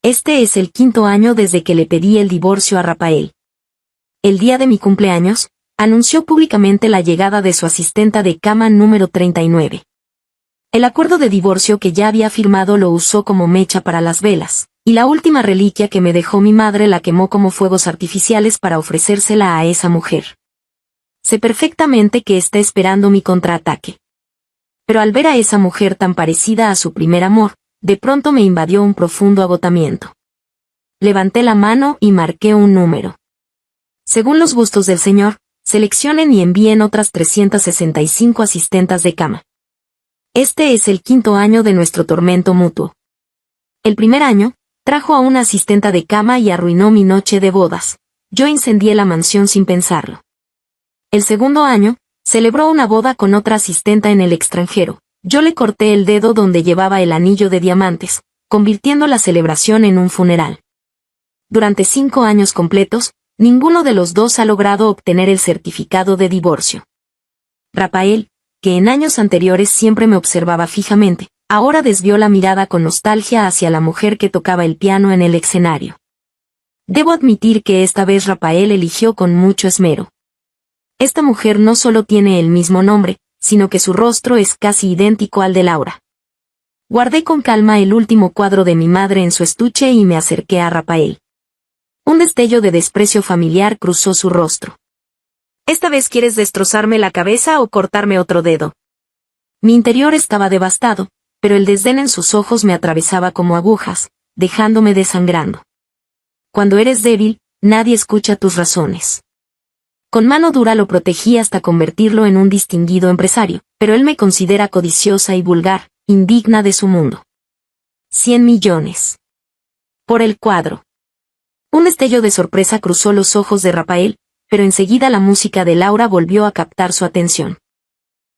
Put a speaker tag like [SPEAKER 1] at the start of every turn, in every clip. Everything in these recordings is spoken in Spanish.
[SPEAKER 1] Este es el 5º año desde que le pedí el divorcio a Rafael. El día de mi cumpleaños, anunció públicamente la llegada de su asistenta de cama número 39. El acuerdo de divorcio que ya había firmado lo usó como mecha para las velas, y la última reliquia que me dejó mi madre la quemó como fuegos artificiales para ofrecérsela a esa mujer. Sé perfectamente que está esperando mi contraataque. Pero al ver a esa mujer tan parecida a su primer amor, de pronto me invadió un profundo agotamiento. Levanté la mano y marqué un número. Según los gustos del Señor, seleccionen y envíen otras 365 asistentas de cama. Este es el 5º año de nuestro tormento mutuo. El primer año, trajo a una asistenta de cama y arruinó mi noche de bodas. Yo incendié la mansión sin pensarlo. El segundo año, celebró una boda con otra asistenta en el extranjero. Yo le corté el dedo donde llevaba el anillo de diamantes, convirtiendo la celebración en un funeral. Durante 5 años completos, ninguno de los dos ha logrado obtener el certificado de divorcio. Rafael, que en años anteriores siempre me observaba fijamente, ahora desvió la mirada con nostalgia hacia la mujer que tocaba el piano en el escenario. Debo admitir que esta vez Rafael eligió con mucho esmero. Esta mujer no solo tiene el mismo nombre, sino que su rostro es casi idéntico al de Laura. Guardé con calma el último cuadro de mi madre en su estuche y me acerqué a Rafael. Un destello de desprecio familiar cruzó su rostro. ¿Esta vez quieres destrozarme la cabeza o cortarme otro dedo? Mi interior estaba devastado, pero el desdén en sus ojos me atravesaba como agujas, dejándome desangrando. Cuando eres débil, nadie escucha tus razones. Con mano dura lo protegí hasta convertirlo en un distinguido empresario, pero él me considera codiciosa y vulgar, indigna de su mundo. 100 millones. Por el cuadro. Un destello de sorpresa cruzó los ojos de Rafael, pero enseguida la música de Laura volvió a captar su atención.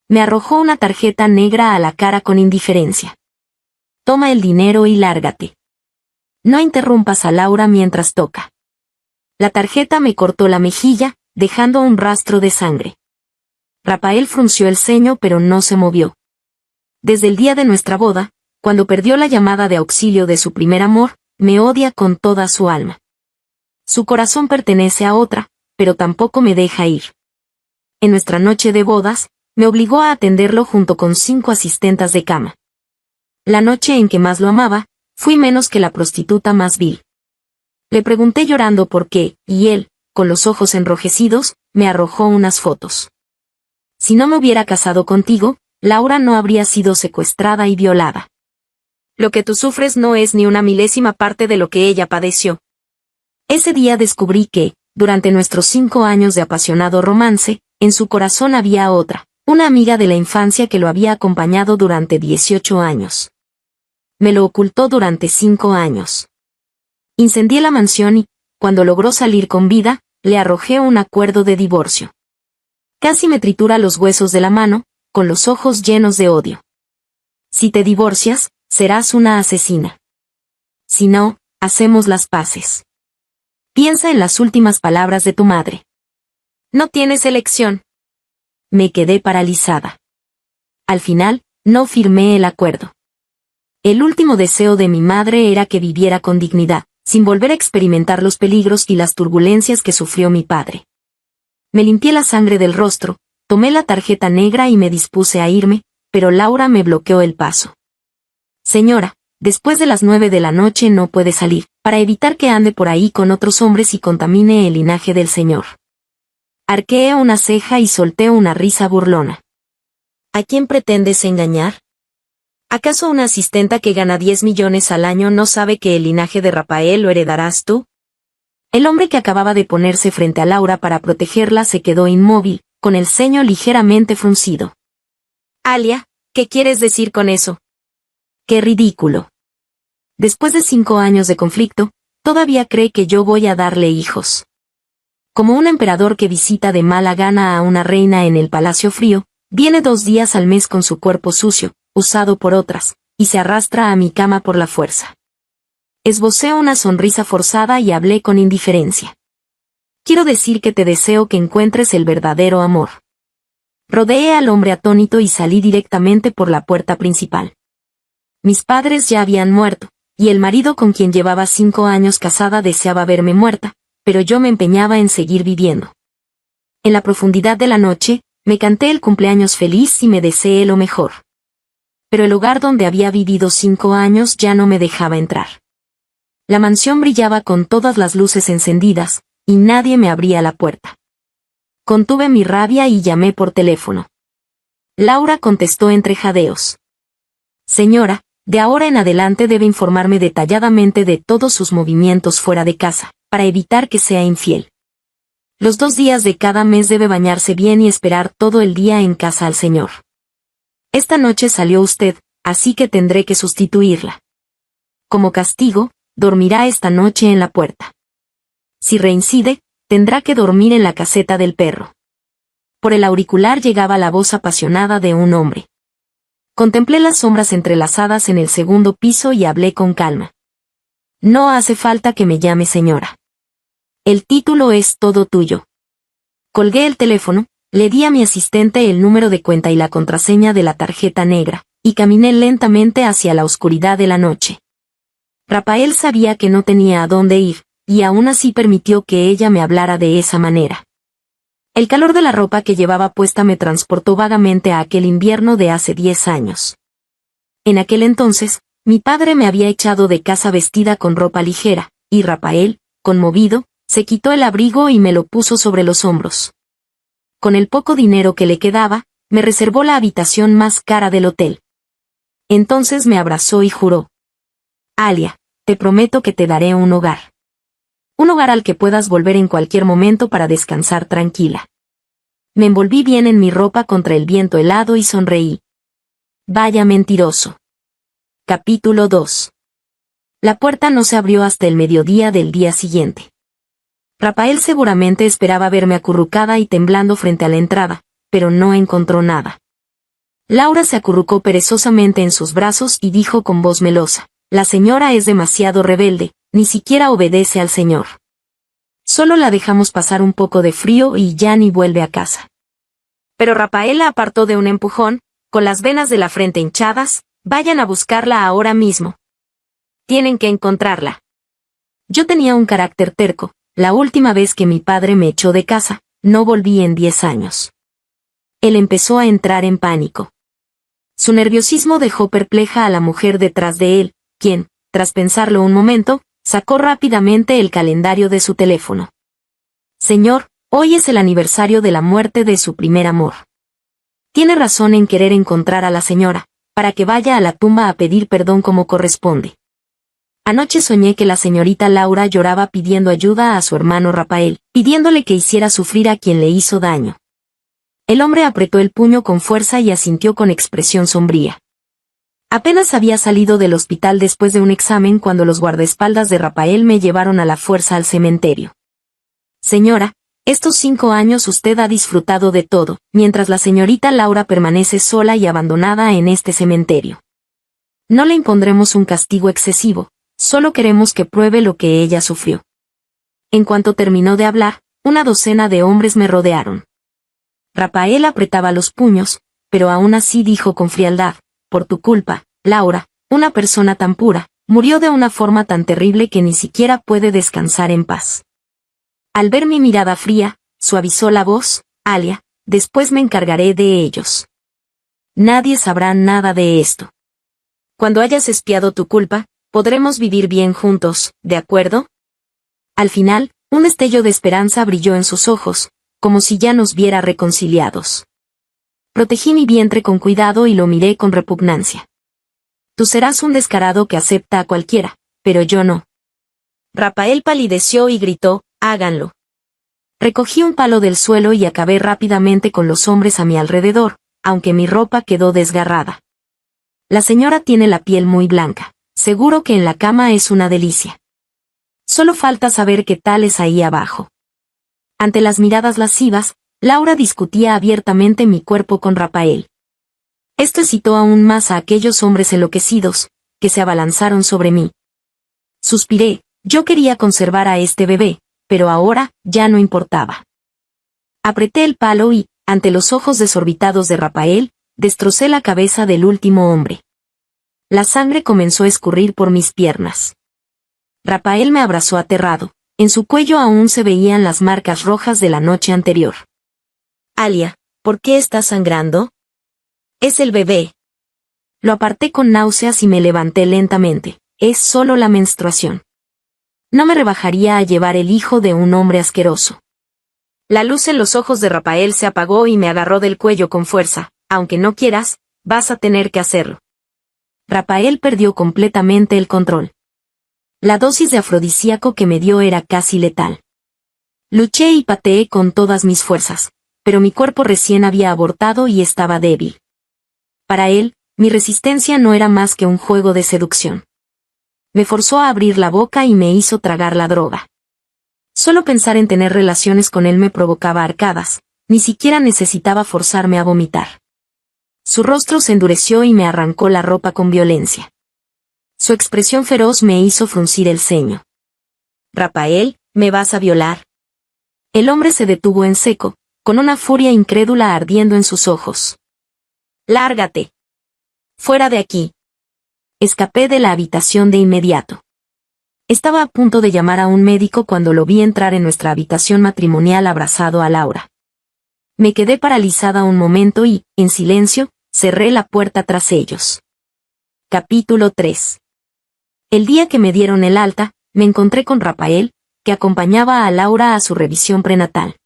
[SPEAKER 1] Me arrojó una tarjeta negra a la cara con indiferencia. Toma el dinero y lárgate. No interrumpas a Laura mientras toca. La tarjeta me cortó la mejilla, dejando un rastro de sangre. Rafael frunció el ceño pero no se movió. Desde el día de nuestra boda, cuando perdió la llamada de auxilio de su primer amor, me odia con toda su alma. Su corazón pertenece a otra, pero tampoco me deja ir. En nuestra noche de bodas, me obligó a atenderlo junto con 5 asistentas de cama. La noche en que más lo amaba, fui menos que la prostituta más vil. Le pregunté llorando por qué, y él, con los ojos enrojecidos, me arrojó unas fotos. Si no me hubiera casado contigo, Laura no habría sido secuestrada y violada. Lo que tú sufres no es ni una milésima parte de lo que ella padeció. Ese día descubrí que, durante nuestros 5 años de apasionado romance, en su corazón había otra, una amiga de la infancia que lo había acompañado durante 18 años. Me lo ocultó durante 5 años. Incendié la mansión y, cuando logró salir con vida, le arrojé un acuerdo de divorcio. Casi me tritura los huesos de la mano, con los ojos llenos de odio. Si te divorcias, serás una asesina. Si no, hacemos las paces. Piensa en las últimas palabras de tu madre. No tienes elección. Me quedé paralizada. Al final, no firmé el acuerdo. El último deseo de mi madre era que viviera con dignidad, sin volver a experimentar los peligros y las turbulencias que sufrió mi padre. Me limpié la sangre del rostro, tomé la tarjeta negra y me dispuse a irme, pero Laura me bloqueó el paso. Señora, después de las 9 de la noche no puede salir, para evitar que ande por ahí con otros hombres y contamine el linaje del Señor. Arqueé una ceja y solté una risa burlona. ¿A quién pretendes engañar? ¿Acaso una asistenta que gana 10 millones al año no sabe que el linaje de Rafael lo heredarás tú? El hombre que acababa de ponerse frente a Laura para protegerla se quedó inmóvil, con el ceño ligeramente fruncido. Alia, ¿qué quieres decir con eso? ¡Qué ridículo! Después de 5 años de conflicto, todavía cree que yo voy a darle hijos. Como un emperador que visita de mala gana a una reina en el Palacio Frío, viene 2 días al mes con su cuerpo sucio, usado por otras, y se arrastra a mi cama por la fuerza. Esbocé una sonrisa forzada y hablé con indiferencia. Quiero decir que te deseo que encuentres el verdadero amor. Rodeé al hombre atónito y salí directamente por la puerta principal. Mis padres ya habían muerto, y el marido con quien llevaba 5 años casada deseaba verme muerta, pero yo me empeñaba en seguir viviendo. En la profundidad de la noche, me canté el cumpleaños feliz y me deseé lo mejor. Pero el hogar donde había vivido 5 años ya no me dejaba entrar. La mansión brillaba con todas las luces encendidas, y nadie me abría la puerta. Contuve mi rabia y llamé por teléfono. Laura contestó entre jadeos. Señora, de ahora en adelante debe informarme detalladamente de todos sus movimientos fuera de casa, para evitar que sea infiel. Los 2 días de cada mes debe bañarse bien y esperar todo el día en casa al señor. Esta noche salió usted, así que tendré que sustituirla. Como castigo, dormirá esta noche en la puerta. Si reincide, tendrá que dormir en la caseta del perro. Por el auricular llegaba la voz apasionada de un hombre. Contemplé las sombras entrelazadas en el segundo piso y hablé con calma. No hace falta que me llame señora. El título es todo tuyo. Colgué el teléfono, le di a mi asistente el número de cuenta y la contraseña de la tarjeta negra, y caminé lentamente hacia la oscuridad de la noche. Rafael sabía que no tenía a dónde ir, y aún así permitió que ella me hablara de esa manera. El calor de la ropa que llevaba puesta me transportó vagamente a aquel invierno de hace 10 años. En aquel entonces, mi padre me había echado de casa vestida con ropa ligera, y Rafael, conmovido, se quitó el abrigo y me lo puso sobre los hombros. Con el poco dinero que le quedaba, me reservó la habitación más cara del hotel. Entonces me abrazó y juró. Alia, te prometo que te daré un hogar. Un hogar al que puedas volver en cualquier momento para descansar tranquila. Me envolví bien en mi ropa contra el viento helado y sonreí. Vaya mentiroso. Capítulo 2. La puerta no se abrió hasta el mediodía del día siguiente. Rafael seguramente esperaba verme acurrucada y temblando frente a la entrada, pero no encontró nada. Laura se acurrucó perezosamente en sus brazos y dijo con voz melosa, la señora es demasiado rebelde, ni siquiera obedece al señor. Solo la dejamos pasar un poco de frío y ya ni vuelve a casa. Pero Rafael la apartó de un empujón, con las venas de la frente hinchadas, vayan a buscarla ahora mismo. Tienen que encontrarla. Yo tenía un carácter terco. La última vez que mi padre me echó de casa, no volví en 10 años. Él empezó a entrar en pánico. Su nerviosismo dejó perpleja a la mujer detrás de él, quien, tras pensarlo un momento, sacó rápidamente el calendario de su teléfono. Señor, hoy es el aniversario de la muerte de su primer amor. Tiene razón en querer encontrar a la señora, para que vaya a la tumba a pedir perdón como corresponde. Anoche soñé que la señorita Laura lloraba pidiendo ayuda a su hermano Rafael, pidiéndole que hiciera sufrir a quien le hizo daño. El hombre apretó el puño con fuerza y asintió con expresión sombría. Apenas había salido del hospital después de un examen cuando los guardaespaldas de Rafael me llevaron a la fuerza al cementerio. Señora, estos 5 años usted ha disfrutado de todo, mientras la señorita Laura permanece sola y abandonada en este cementerio. No le impondremos un castigo excesivo. Solo queremos que pruebe lo que ella sufrió. En cuanto terminó de hablar, una docena de hombres me rodearon. Rafael apretaba los puños, pero aún así dijo con frialdad, por tu culpa, Laura, una persona tan pura, murió de una forma tan terrible que ni siquiera puede descansar en paz. Al ver mi mirada fría, suavizó la voz, Alia, después me encargaré de ellos. Nadie sabrá nada de esto. Cuando hayas expiado tu culpa, podremos vivir bien juntos, ¿de acuerdo? Al final, un destello de esperanza brilló en sus ojos, como si ya nos viera reconciliados. Protegí mi vientre con cuidado y lo miré con repugnancia. Tú serás un descarado que acepta a cualquiera, pero yo no. Rafael palideció y gritó, háganlo. Recogí un palo del suelo y acabé rápidamente con los hombres a mi alrededor, aunque mi ropa quedó desgarrada. La señora tiene la piel muy blanca. Seguro que en la cama es una delicia. Solo falta saber qué tal es ahí abajo. Ante las miradas lascivas, Laura discutía abiertamente mi cuerpo con Rafael. Esto excitó aún más a aquellos hombres enloquecidos, que se abalanzaron sobre mí. Suspiré, yo quería conservar a este bebé, pero ahora ya no importaba. Apreté el palo y, ante los ojos desorbitados de Rafael, destrocé la cabeza del último hombre. La sangre comenzó a escurrir por mis piernas. Rapael me abrazó aterrado. En su cuello aún se veían las marcas rojas de la noche anterior. Alia, ¿por qué estás sangrando? Es el bebé. Lo aparté con náuseas y me levanté lentamente. Es solo la menstruación. No me rebajaría a llevar el hijo de un hombre asqueroso. La luz en los ojos de Rapael se apagó y me agarró del cuello con fuerza. Aunque no quieras, vas a tener que hacerlo. Rapael perdió completamente el control. La dosis de afrodisíaco que me dio era casi letal. Luché y pateé con todas mis fuerzas, pero mi cuerpo recién había abortado y estaba débil. Para él, mi resistencia no era más que un juego de seducción. Me forzó a abrir la boca y me hizo tragar la droga. Solo pensar en tener relaciones con él me provocaba arcadas, ni siquiera necesitaba forzarme a vomitar. Su rostro se endureció y me arrancó la ropa con violencia. Su expresión feroz me hizo fruncir el ceño. Rapael, ¿me vas a violar? El hombre se detuvo en seco, con una furia incrédula ardiendo en sus ojos. ¡Lárgate! ¡Fuera de aquí! Escapé de la habitación de inmediato. Estaba a punto de llamar a un médico cuando lo vi entrar en nuestra habitación matrimonial abrazado a Laura. Me quedé paralizada un momento y, en silencio, cerré la puerta tras ellos. Capítulo 3. El día que me dieron el alta, me encontré con Rapael, que acompañaba a Laura a su revisión prenatal.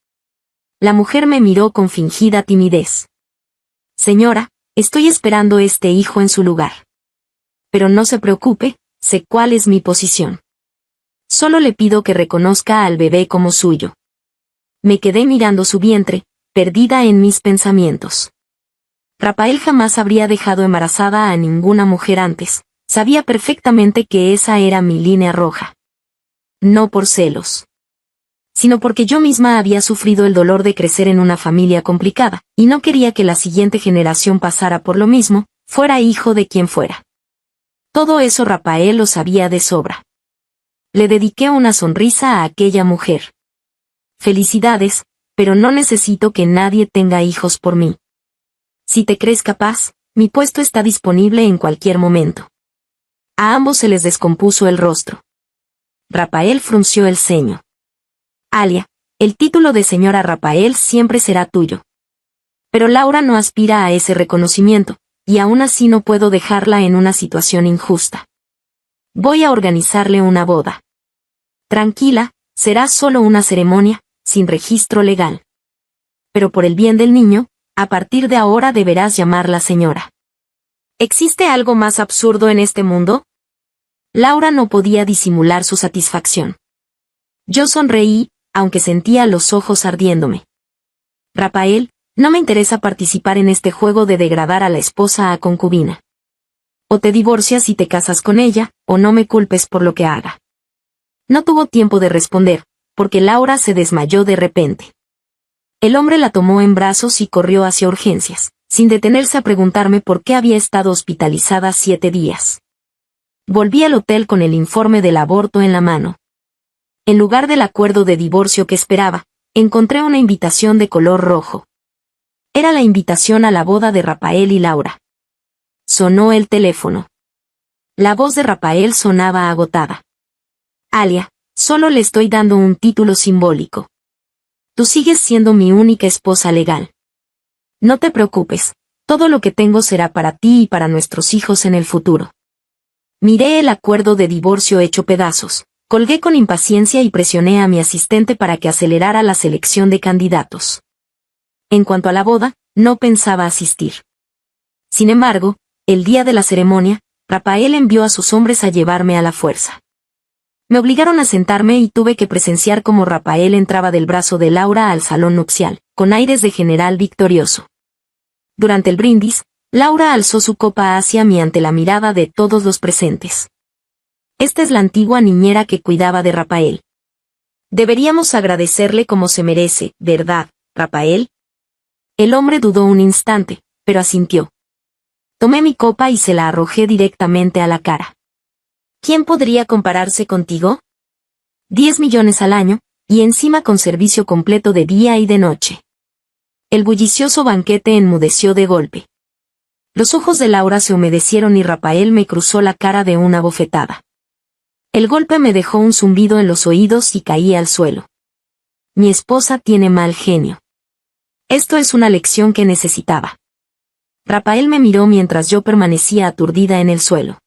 [SPEAKER 1] La mujer me miró con fingida timidez. Señora, estoy esperando este hijo en su lugar. Pero no se preocupe, sé cuál es mi posición. Solo le pido que reconozca al bebé como suyo. Me quedé mirando su vientre, perdida en mis pensamientos. Rapael jamás habría dejado embarazada a ninguna mujer antes. Sabía perfectamente que esa era mi línea roja. No por celos, sino porque yo misma había sufrido el dolor de crecer en una familia complicada, y no quería que la siguiente generación pasara por lo mismo, fuera hijo de quien fuera. Todo eso Rapael lo sabía de sobra. Le dediqué una sonrisa a aquella mujer. Felicidades, pero no necesito que nadie tenga hijos por mí. Si te crees capaz, mi puesto está disponible en cualquier momento. A ambos se les descompuso el rostro. Rapael frunció el ceño. Alia, el título de señora Rapael siempre será tuyo. Pero Laura no aspira a ese reconocimiento, y aún así no puedo dejarla en una situación injusta. Voy a organizarle una boda. Tranquila, será solo una ceremonia, sin registro legal. Pero por el bien del niño, a partir de ahora deberás llamarla señora. ¿Existe algo más absurdo en este mundo? Laura no podía disimular su satisfacción. Yo sonreí, aunque sentía los ojos ardiéndome. Rapael, no me interesa participar en este juego de degradar a la esposa a concubina. O te divorcias y te casas con ella, o no me culpes por lo que haga. No tuvo tiempo de responder, porque Laura se desmayó de repente. El hombre la tomó en brazos y corrió hacia urgencias, sin detenerse a preguntarme por qué había estado hospitalizada 7 días. Volví al hotel con el informe del aborto en la mano. En lugar del acuerdo de divorcio que esperaba, encontré una invitación de color rojo. Era la invitación a la boda de Rapael y Laura. Sonó el teléfono. La voz de Rapael sonaba agotada. Alia, solo le estoy dando un título simbólico. Tú sigues siendo mi única esposa legal. No te preocupes, todo lo que tengo será para ti y para nuestros hijos en el futuro. Miré el acuerdo de divorcio hecho pedazos, colgué con impaciencia y presioné a mi asistente para que acelerara la selección de candidatos. En cuanto a la boda, no pensaba asistir. Sin embargo, el día de la ceremonia, Rapael envió a sus hombres a llevarme a la fuerza. Me obligaron a sentarme y tuve que presenciar cómo Rapael entraba del brazo de Laura al salón nupcial, con aires de general victorioso. Durante el brindis, Laura alzó su copa hacia mí ante la mirada de todos los presentes. Esta es la antigua niñera que cuidaba de Rapael. Deberíamos agradecerle como se merece, ¿verdad, Rapael? El hombre dudó un instante, pero asintió. Tomé mi copa y se la arrojé directamente a la cara. ¿Quién podría compararse contigo? 10 millones al año, y encima con servicio completo de día y de noche. El bullicioso banquete enmudeció de golpe. Los ojos de Laura se humedecieron y Rafael me cruzó la cara de una bofetada. El golpe me dejó un zumbido en los oídos y caí al suelo. Mi esposa tiene mal genio. Esto es una lección que necesitaba. Rafael me miró mientras yo permanecía aturdida en el suelo.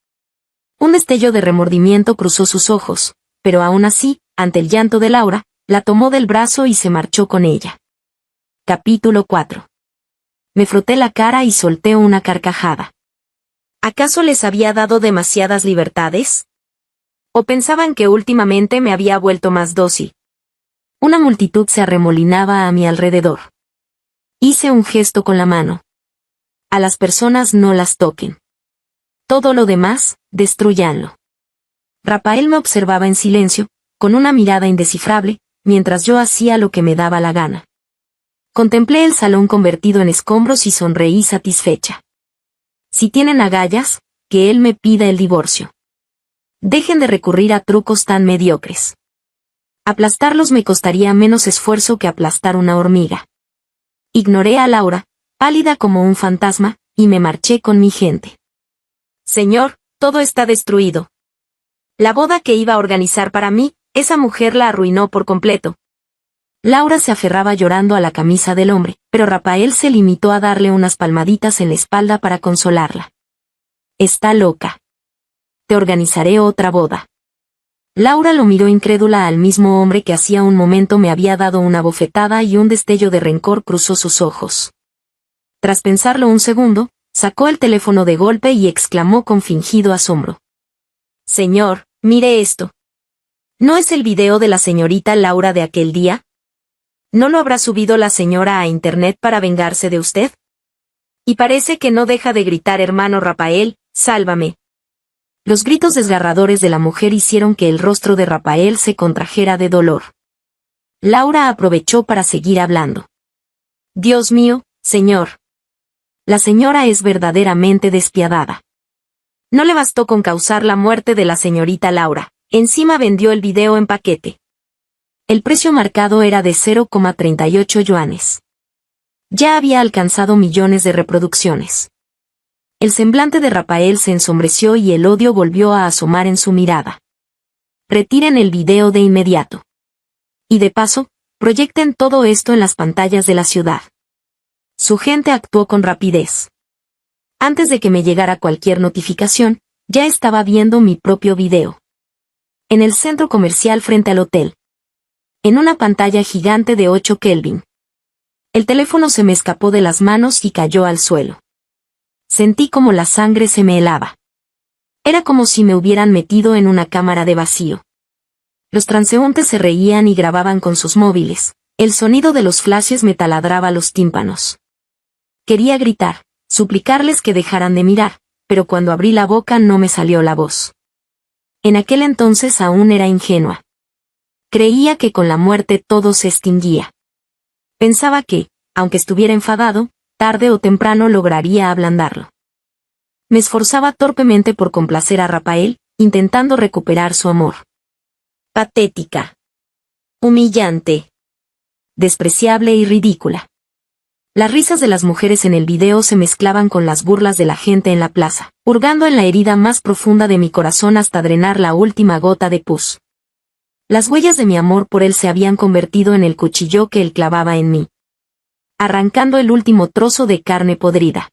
[SPEAKER 1] Un destello de remordimiento cruzó sus ojos, pero aún así, ante el llanto de Laura, la tomó del brazo y se marchó con ella. Capítulo 4. Me froté la cara y solté una carcajada. ¿Acaso les había dado demasiadas libertades? ¿O pensaban que últimamente me había vuelto más dócil? Una multitud se arremolinaba a mi alrededor. Hice un gesto con la mano. A las personas no las toquen. Todo lo demás, destrúyanlo. Rafael me observaba en silencio, con una mirada indescifrable, mientras yo hacía lo que me daba la gana. Contemplé el salón convertido en escombros y sonreí satisfecha. Si tienen agallas, que él me pida el divorcio. Dejen de recurrir a trucos tan mediocres. Aplastarlos me costaría menos esfuerzo que aplastar una hormiga. Ignoré a Laura, pálida como un fantasma, y me marché con mi gente. Señor, todo está destruido. La boda que iba a organizar para mí, esa mujer la arruinó por completo. Laura se aferraba llorando a la camisa del hombre, pero Rafael se limitó a darle unas palmaditas en la espalda para consolarla. Está loca. Te organizaré otra boda. Laura lo miró incrédula al mismo hombre que hacía un momento me había dado una bofetada y un destello de rencor cruzó sus ojos. Tras pensarlo un segundo, sacó el teléfono de golpe y exclamó con fingido asombro. Señor, mire esto. ¿No es el video de la señorita Laura de aquel día? ¿No lo habrá subido la señora a internet para vengarse de usted? Y parece que no deja de gritar hermano Rafael, sálvame. Los gritos desgarradores de la mujer hicieron que el rostro de Rafael se contrajera de dolor. Laura aprovechó para seguir hablando. Dios mío, señor. La señora es verdaderamente despiadada. No le bastó con causar la muerte de la señorita Laura, encima vendió el video en paquete. El precio marcado era de 0,38 yuanes. Ya había alcanzado millones de reproducciones. El semblante de Rafael se ensombreció y el odio volvió a asomar en su mirada. Retiren el video de inmediato. Y de paso, proyecten todo esto en las pantallas de la ciudad. Su gente actuó con rapidez. Antes de que me llegara cualquier notificación, ya estaba viendo mi propio video. En el centro comercial frente al hotel. En una pantalla gigante de 8 Kelvin. El teléfono se me escapó de las manos y cayó al suelo. Sentí como la sangre se me helaba. Era como si me hubieran metido en una cámara de vacío. Los transeúntes se reían y grababan con sus móviles. El sonido de los flashes me taladraba los tímpanos. Quería gritar, suplicarles que dejaran de mirar, pero cuando abrí la boca no me salió la voz. En aquel entonces aún era ingenua. Creía que con la muerte todo se extinguía. Pensaba que, aunque estuviera enfadado, tarde o temprano lograría ablandarlo. Me esforzaba torpemente por complacer a Rafael, intentando recuperar su amor. Patética. Humillante. Despreciable y ridícula. Las risas de las mujeres en el video se mezclaban con las burlas de la gente en la plaza, hurgando en la herida más profunda de mi corazón hasta drenar la última gota de pus. Las huellas de mi amor por él se habían convertido en el cuchillo que él clavaba en mí, arrancando el último trozo de carne podrida.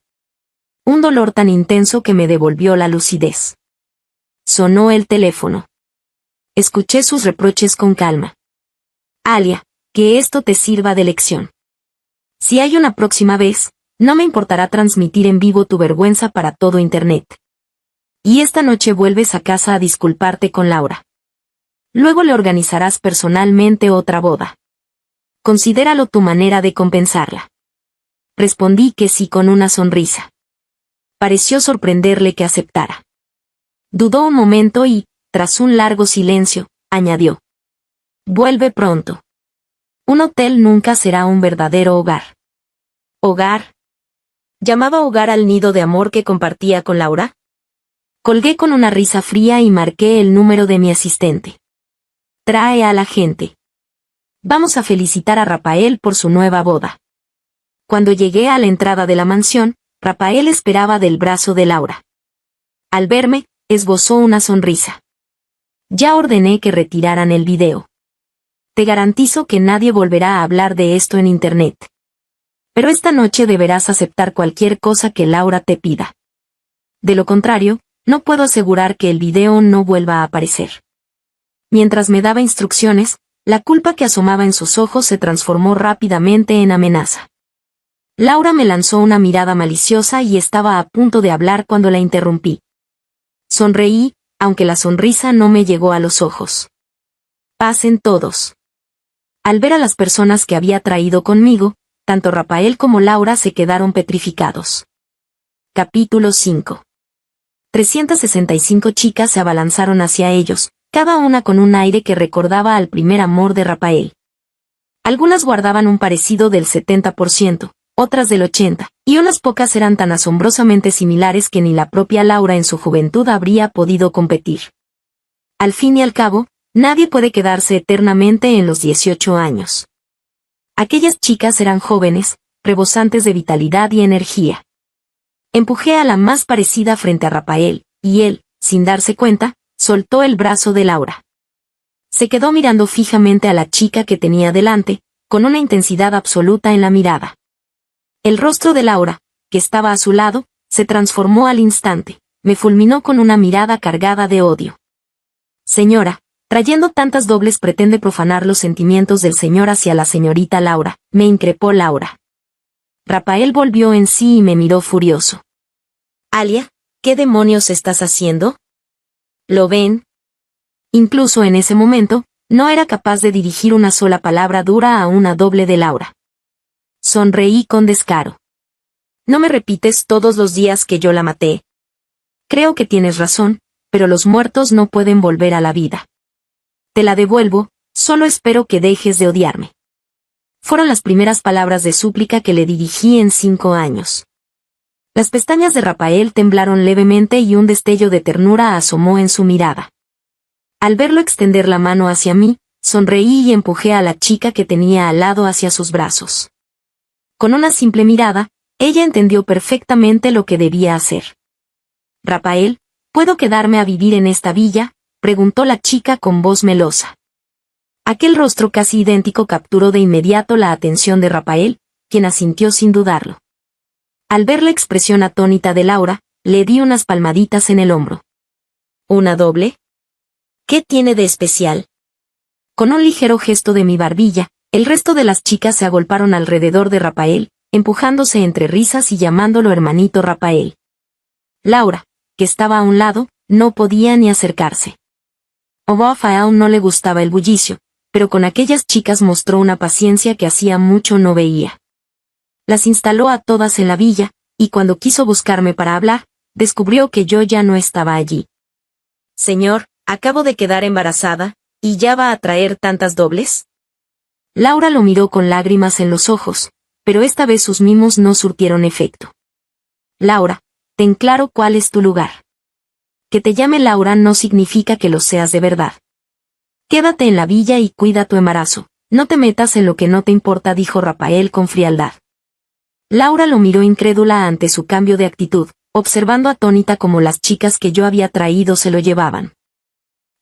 [SPEAKER 1] Un dolor tan intenso que me devolvió la lucidez. Sonó el teléfono. Escuché sus reproches con calma. Alia, que esto te sirva de lección. Si hay una próxima vez, no me importará transmitir en vivo tu vergüenza para todo Internet. Y esta noche vuelves a casa a disculparte con Laura. Luego le organizarás personalmente otra boda. Considéralo tu manera de compensarla. Respondí que sí con una sonrisa. Pareció sorprenderle que aceptara. Dudó un momento y, tras un largo silencio, añadió. Vuelve pronto. Un hotel nunca será un verdadero hogar. ¿Hogar? ¿Llamaba hogar al nido de amor que compartía con Laura? Colgué con una risa fría y marqué el número de mi asistente. Trae a la gente. Vamos a felicitar a Rafael por su nueva boda. Cuando llegué a la entrada de la mansión, Rafael esperaba del brazo de Laura. Al verme, esbozó una sonrisa. Ya ordené que retiraran el video. Te garantizo que nadie volverá a hablar de esto en internet. Pero esta noche deberás aceptar cualquier cosa que Laura te pida. De lo contrario, no puedo asegurar que el video no vuelva a aparecer. Mientras me daba instrucciones, la culpa que asomaba en sus ojos se transformó rápidamente en amenaza. Laura me lanzó una mirada maliciosa y estaba a punto de hablar cuando la interrumpí. Sonreí, aunque la sonrisa no me llegó a los ojos. Pasen todos. Al ver a las personas que había traído conmigo, tanto Rafael como Laura se quedaron petrificados. Capítulo 5. 365 chicas se abalanzaron hacia ellos, cada una con un aire que recordaba al primer amor de Rafael. Algunas guardaban un parecido del 70%, otras del 80%, y unas pocas eran tan asombrosamente similares que ni la propia Laura en su juventud habría podido competir. Al fin y al cabo, nadie puede quedarse eternamente en los 18 años. Aquellas chicas eran jóvenes, rebosantes de vitalidad y energía. Empujé a la más parecida frente a Rafael, y él, sin darse cuenta, soltó el brazo de Laura. Se quedó mirando fijamente a la chica que tenía delante, con una intensidad absoluta en la mirada. El rostro de Laura, que estaba a su lado, se transformó al instante, me fulminó con una mirada cargada de odio. Señora, trayendo tantas dobles pretende profanar los sentimientos del señor hacia la señorita Laura, me increpó Laura. Rafael volvió en sí y me miró furioso. Alia, ¿qué demonios estás haciendo? ¿Lo ven? Incluso en ese momento, no era capaz de dirigir una sola palabra dura a una doble de Laura. Sonreí con descaro. No me repites todos los días que yo la maté. Creo que tienes razón, pero los muertos no pueden volver a la vida. Te la devuelvo, solo espero que dejes de odiarme. Fueron las primeras palabras de súplica que le dirigí en 5 años. Las pestañas de Rafael temblaron levemente y un destello de ternura asomó en su mirada. Al verlo extender la mano hacia mí, sonreí y empujé a la chica que tenía al lado hacia sus brazos. Con una simple mirada, ella entendió perfectamente lo que debía hacer. Rafael, ¿puedo quedarme a vivir en esta villa?, preguntó la chica con voz melosa. Aquel rostro casi idéntico capturó de inmediato la atención de Rafael, quien asintió sin dudarlo. Al ver la expresión atónita de Laura, le di unas palmaditas en el hombro. ¿Una doble? ¿Qué tiene de especial? Con un ligero gesto de mi barbilla, el resto de las chicas se agolparon alrededor de Rafael, empujándose entre risas y llamándolo hermanito Rafael. Laura, que estaba a un lado, no podía ni acercarse. A Rafael no le gustaba el bullicio, pero con aquellas chicas mostró una paciencia que hacía mucho no veía. Las instaló a todas en la villa, y cuando quiso buscarme para hablar, descubrió que yo ya no estaba allí. Señor, acabo de quedar embarazada, ¿y ya va a traer tantas dobles? Laura lo miró con lágrimas en los ojos, pero esta vez sus mimos no surtieron efecto. Laura, ten claro cuál es tu lugar. Que te llame Laura no significa que lo seas de verdad. Quédate en la villa y cuida tu embarazo, no te metas en lo que no te importa, dijo Rafael con frialdad. Laura lo miró incrédula ante su cambio de actitud, observando atónita cómo las chicas que yo había traído se lo llevaban.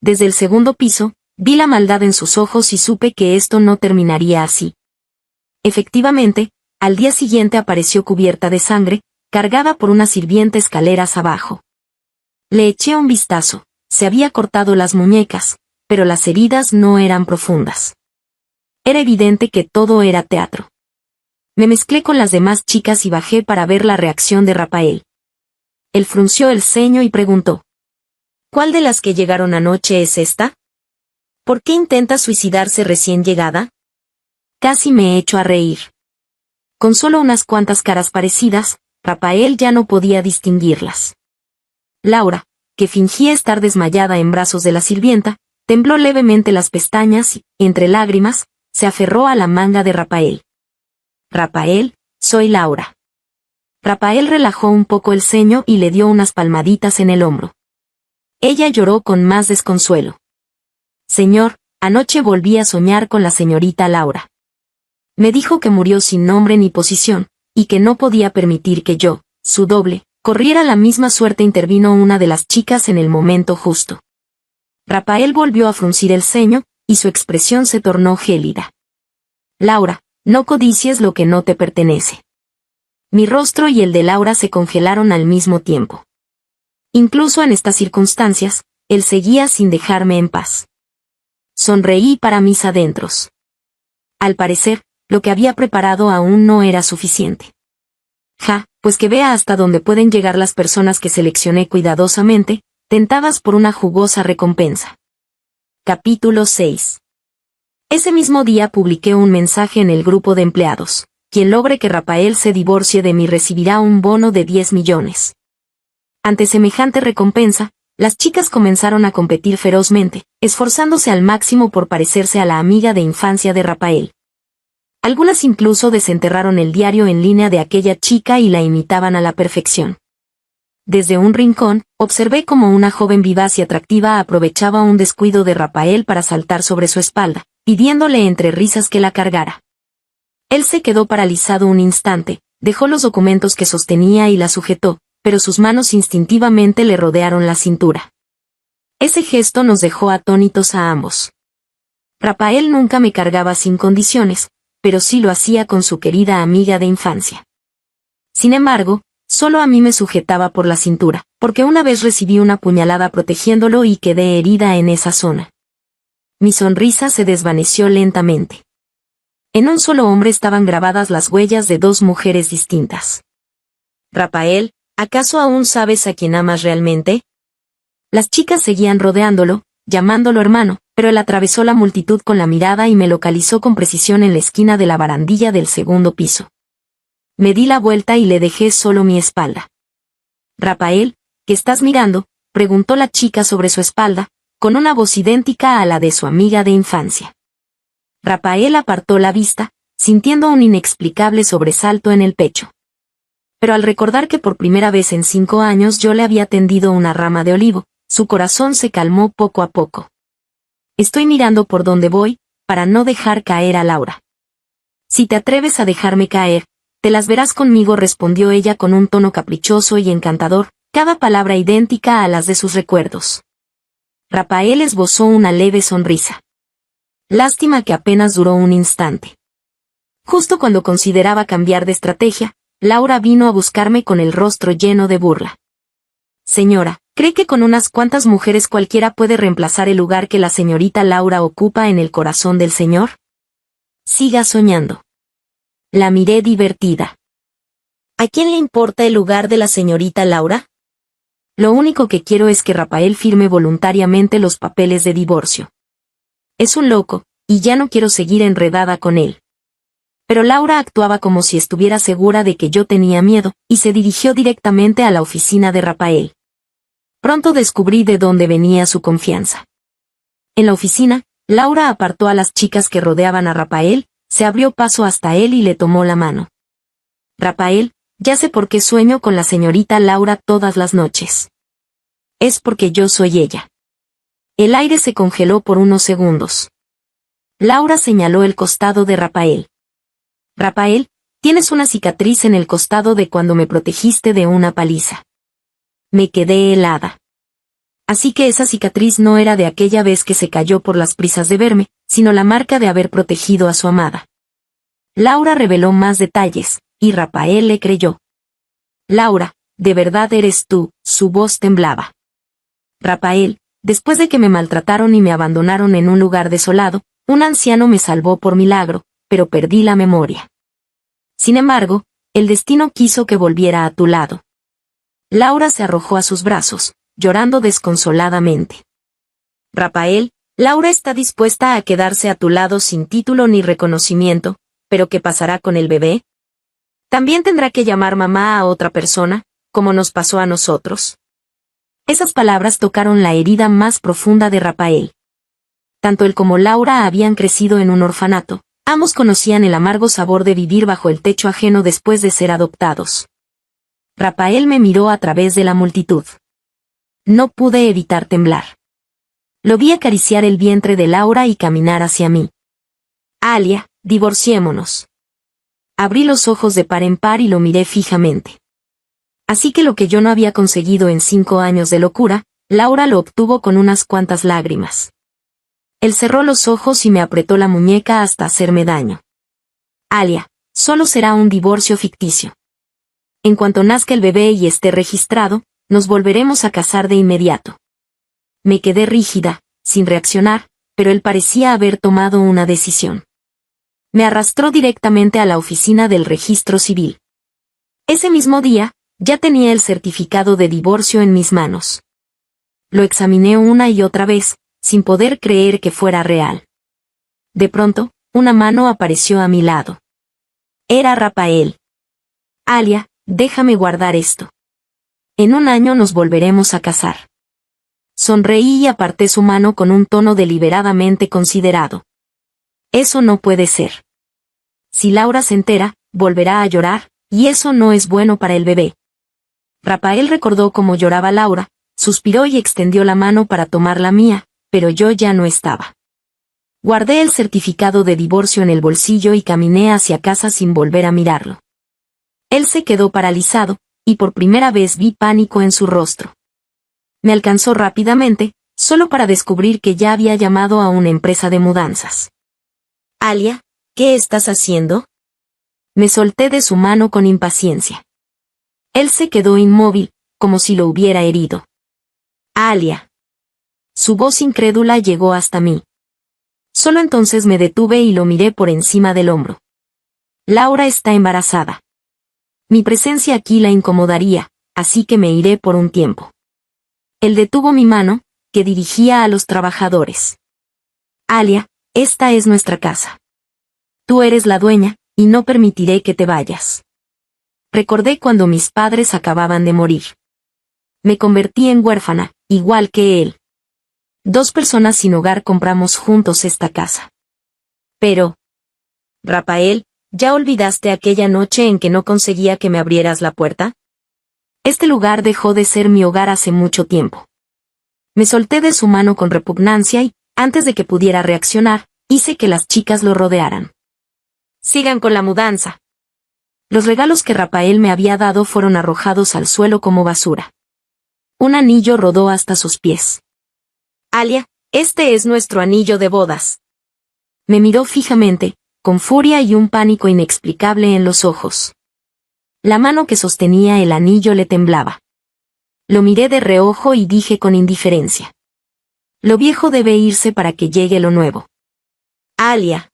[SPEAKER 1] Desde el segundo piso, vi la maldad en sus ojos y supe que esto no terminaría así. Efectivamente, al día siguiente apareció cubierta de sangre, cargada por una sirvienta escaleras abajo. Le eché un vistazo, se había cortado las muñecas, pero las heridas no eran profundas. Era evidente que todo era teatro. Me mezclé con las demás chicas y bajé para ver la reacción de Rafael. Él frunció el ceño y preguntó: ¿Cuál de las que llegaron anoche es esta? ¿Por qué intenta suicidarse recién llegada? Casi me echo a reír. Con solo unas cuantas caras parecidas, Rafael ya no podía distinguirlas. Laura, que fingía estar desmayada en brazos de la sirvienta, tembló levemente las pestañas y, entre lágrimas, se aferró a la manga de Rafael. Rafael, soy Laura. Rafael relajó un poco el ceño y le dio unas palmaditas en el hombro. Ella lloró con más desconsuelo. Señor, anoche volví a soñar con la señorita Laura. Me dijo que murió sin nombre ni posición, y que no podía permitir que yo, su doble, corriera la misma suerte, intervino una de las chicas en el momento justo. Rafael volvió a fruncir el ceño, y su expresión se tornó gélida. Laura, no codicies lo que no te pertenece. Mi rostro y el de Laura se congelaron al mismo tiempo. Incluso en estas circunstancias, él seguía sin dejarme en paz. Sonreí para mis adentros. Al parecer, lo que había preparado aún no era suficiente. Pues que vea hasta dónde pueden llegar las personas que seleccioné cuidadosamente, tentadas por una jugosa recompensa. Capítulo 6. Ese mismo día publiqué un mensaje en el grupo de empleados. Quien logre que Rafael se divorcie de mí recibirá un bono de 10 millones. Ante semejante recompensa, las chicas comenzaron a competir ferozmente, esforzándose al máximo por parecerse a la amiga de infancia de Rafael. Algunas incluso desenterraron el diario en línea de aquella chica y la imitaban a la perfección. Desde un rincón, observé cómo una joven vivaz y atractiva aprovechaba un descuido de Rafael para saltar sobre su espalda, pidiéndole entre risas que la cargara. Él se quedó paralizado un instante, dejó los documentos que sostenía y la sujetó, pero sus manos instintivamente le rodearon la cintura. Ese gesto nos dejó atónitos a ambos. Rafael nunca me cargaba sin condiciones, pero sí lo hacía con su querida amiga de infancia. Sin embargo, solo a mí me sujetaba por la cintura, porque una vez recibí una puñalada protegiéndolo y quedé herida en esa zona. Mi sonrisa se desvaneció lentamente. En un solo hombre estaban grabadas las huellas de dos mujeres distintas. Rafael, ¿acaso aún sabes a quién amas realmente? Las chicas seguían rodeándolo, llamándolo hermano, pero él atravesó la multitud con la mirada y me localizó con precisión en la esquina de la barandilla del segundo piso. Me di la vuelta y le dejé solo mi espalda. Rafael, ¿qué estás mirando?, preguntó la chica sobre su espalda, con una voz idéntica a la de su amiga de infancia. Rafael apartó la vista, sintiendo un inexplicable sobresalto en el pecho. Pero al recordar que por primera vez en 5 años yo le había tendido una rama de olivo, su corazón se calmó poco a poco. Estoy mirando por donde voy, para no dejar caer a Laura. Si te atreves a dejarme caer, te las verás conmigo, respondió ella con un tono caprichoso y encantador, cada palabra idéntica a las de sus recuerdos. Rafael esbozó una leve sonrisa. Lástima que apenas duró un instante. Justo cuando consideraba cambiar de estrategia, Laura vino a buscarme con el rostro lleno de burla. Señora, ¿cree que con unas cuantas mujeres cualquiera puede reemplazar el lugar que la señorita Laura ocupa en el corazón del señor? Siga soñando. La miré divertida. ¿A quién le importa el lugar de la señorita Laura? Lo único que quiero es que Rafael firme voluntariamente los papeles de divorcio. Es un loco, y ya no quiero seguir enredada con él. Pero Laura actuaba como si estuviera segura de que yo tenía miedo, y se dirigió directamente a la oficina de Rafael. Pronto descubrí de dónde venía su confianza. En la oficina, Laura apartó a las chicas que rodeaban a Rafael, se abrió paso hasta él y le tomó la mano. Rafael, ya sé por qué sueño con la señorita Laura todas las noches. Es porque yo soy ella. El aire se congeló por unos segundos. Laura señaló el costado de Rafael. Rafael, tienes una cicatriz en el costado de cuando me protegiste de una paliza. Me quedé helada. Así que esa cicatriz no era de aquella vez que se cayó por las prisas de verme, sino la marca de haber protegido a su amada. Laura reveló más detalles, y Rafael le creyó. Laura, ¿de verdad eres tú? Su voz temblaba. Rafael, después de que me maltrataron y me abandonaron en un lugar desolado, un anciano me salvó por milagro, pero perdí la memoria. Sin embargo, el destino quiso que volviera a tu lado. Laura se arrojó a sus brazos, llorando desconsoladamente. Rafael, Laura está dispuesta a quedarse a tu lado sin título ni reconocimiento, pero ¿qué pasará con el bebé? ¿También tendrá que llamar mamá a otra persona, como nos pasó a nosotros? Esas palabras tocaron la herida más profunda de Rafael. Tanto él como Laura habían crecido en un orfanato, ambos conocían el amargo sabor de vivir bajo el techo ajeno después de ser adoptados. Rafael me miró a través de la multitud. No pude evitar temblar. Lo vi acariciar el vientre de Laura y caminar hacia mí. Alia, divorciémonos. Abrí los ojos de par en par y lo miré fijamente. Así que lo que yo no había conseguido en 5 años de locura, Laura lo obtuvo con unas cuantas lágrimas. Él cerró los ojos y me apretó la muñeca hasta hacerme daño. Alia, solo será un divorcio ficticio. En cuanto nazca el bebé y esté registrado, nos volveremos a casar de inmediato. Me quedé rígida, sin reaccionar, pero él parecía haber tomado una decisión. Me arrastró directamente a la oficina del registro civil. Ese mismo día, ya tenía el certificado de divorcio en mis manos. Lo examiné una y otra vez, sin poder creer que fuera real. De pronto, una mano apareció a mi lado. Era Rafael. Alia, déjame guardar esto. En 1 año nos volveremos a casar. Sonreí y aparté su mano con un tono deliberadamente considerado. Eso no puede ser. Si Laura se entera, volverá a llorar, y eso no es bueno para el bebé. Rafael recordó cómo lloraba Laura, suspiró y extendió la mano para tomar la mía, pero yo ya no estaba. Guardé el certificado de divorcio en el bolsillo y caminé hacia casa sin volver a mirarlo. Él se quedó paralizado, y por primera vez vi pánico en su rostro. Me alcanzó rápidamente, solo para descubrir que ya había llamado a una empresa de mudanzas. Alia, ¿qué estás haciendo? Me solté de su mano con impaciencia. Él se quedó inmóvil, como si lo hubiera herido. Alia. Su voz incrédula llegó hasta mí. Solo entonces me detuve y lo miré por encima del hombro. Laura está embarazada. Mi presencia aquí la incomodaría, así que me iré por un tiempo. Él detuvo mi mano, que dirigía a los trabajadores. Alia, esta es nuestra casa. Tú eres la dueña, y no permitiré que te vayas. Recordé cuando mis padres acababan de morir. Me convertí en huérfana, igual que él. 2 personas sin hogar compramos juntos esta casa. Pero, Rafael, ¿ya olvidaste aquella noche en que no conseguía que me abrieras la puerta? Este lugar dejó de ser mi hogar hace mucho tiempo. Me solté de su mano con repugnancia y, antes de que pudiera reaccionar, hice que las chicas lo rodearan. Sigan con la mudanza. Los regalos que Rafael me había dado fueron arrojados al suelo como basura. Un anillo rodó hasta sus pies. Alia, este es nuestro anillo de bodas. Me miró fijamente, con furia y un pánico inexplicable en los ojos. La mano que sostenía el anillo le temblaba. Lo miré de reojo y dije con indiferencia. Lo viejo debe irse para que llegue lo nuevo. Alia.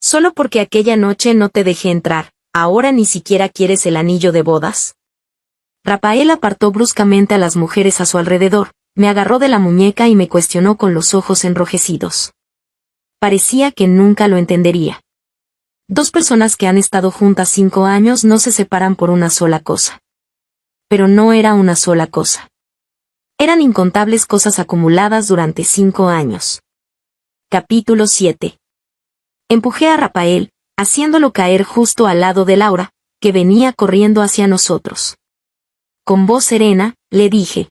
[SPEAKER 1] Solo porque aquella noche no te dejé entrar, ¿ahora ni siquiera quieres el anillo de bodas? Rafael apartó bruscamente a las mujeres a su alrededor, me agarró de la muñeca y me cuestionó con los ojos enrojecidos. Parecía que nunca lo entendería. 2 personas que han estado juntas 5 años no se separan por una sola cosa. Pero no era una sola cosa. Eran incontables cosas acumuladas durante 5 años. Capítulo 7. Empujé a Rafael, haciéndolo caer justo al lado de Laura, que venía corriendo hacia nosotros. Con voz serena, le dije.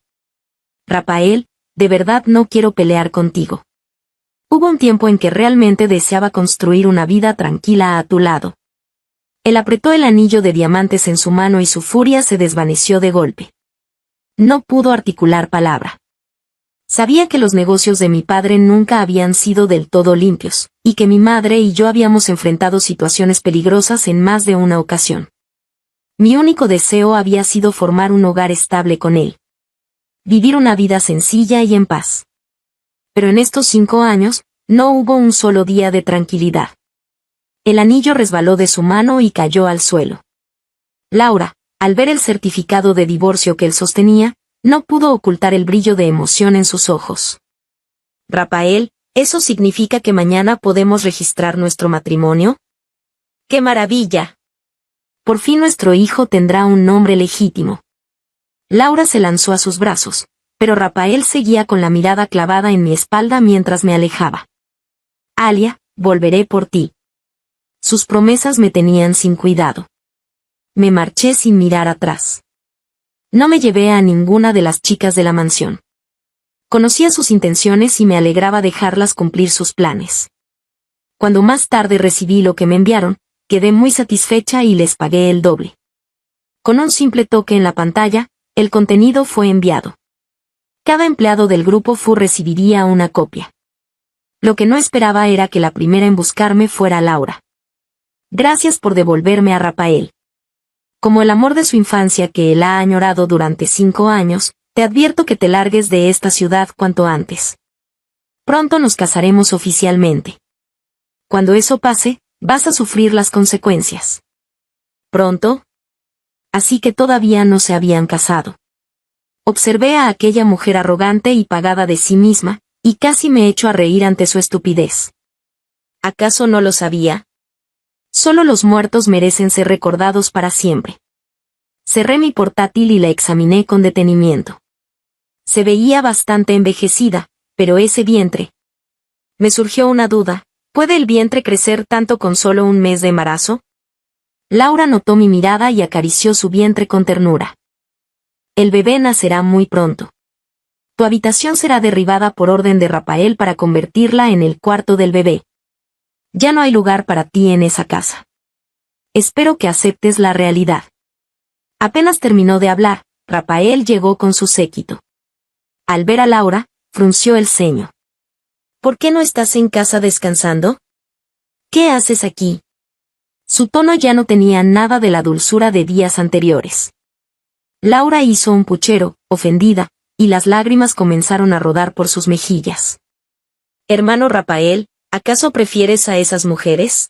[SPEAKER 1] Rafael, de verdad no quiero pelear contigo. Hubo un tiempo en que realmente deseaba construir una vida tranquila a tu lado. Él apretó el anillo de diamantes en su mano y su furia se desvaneció de golpe. No pudo articular palabra. Sabía que los negocios de mi padre nunca habían sido del todo limpios, y que mi madre y yo habíamos enfrentado situaciones peligrosas en más de una ocasión. Mi único deseo había sido formar un hogar estable con él. Vivir una vida sencilla y en paz. Pero en estos 5 años, no hubo un solo día de tranquilidad. El anillo resbaló de su mano y cayó al suelo. Laura, al ver el certificado de divorcio que él sostenía, no pudo ocultar el brillo de emoción en sus ojos. Rafael, ¿eso significa que mañana podemos registrar nuestro matrimonio? ¡Qué maravilla! Por fin nuestro hijo tendrá un nombre legítimo. Laura se lanzó a sus brazos, pero Rafael seguía con la mirada clavada en mi espalda mientras me alejaba. Alia, volveré por ti. Sus promesas me tenían sin cuidado. Me marché sin mirar atrás. No me llevé a ninguna de las chicas de la mansión. Conocía sus intenciones y me alegraba dejarlas cumplir sus planes. Cuando más tarde recibí lo que me enviaron, quedé muy satisfecha y les pagué el doble. Con un simple toque en la pantalla, el contenido fue enviado. Cada empleado del grupo FU recibiría una copia. Lo que no esperaba era que la primera en buscarme fuera Laura. Gracias por devolverme a Rafael. Como el amor de su infancia que él ha añorado durante 5 años, te advierto que te largues de esta ciudad cuanto antes. Pronto nos casaremos oficialmente. Cuando eso pase, vas a sufrir las consecuencias. ¿Pronto? Así que todavía no se habían casado. Observé a aquella mujer arrogante y pagada de sí misma, y casi me echo a reír ante su estupidez. ¿Acaso no lo sabía? Solo los muertos merecen ser recordados para siempre. Cerré mi portátil y la examiné con detenimiento. Se veía bastante envejecida, pero ese vientre. Me surgió una duda, ¿puede el vientre crecer tanto con solo un mes de embarazo? Laura notó mi mirada y acarició su vientre con ternura. El bebé nacerá muy pronto. Tu habitación será derribada por orden de Rafael para convertirla en el cuarto del bebé. Ya no hay lugar para ti en esa casa. Espero que aceptes la realidad. Apenas terminó de hablar, Rafael llegó con su séquito. Al ver a Laura, frunció el ceño. ¿Por qué no estás en casa descansando? ¿Qué haces aquí? Su tono ya no tenía nada de la dulzura de días anteriores. Laura hizo un puchero, ofendida, y las lágrimas comenzaron a rodar por sus mejillas. Hermano Rafael, ¿acaso prefieres a esas mujeres?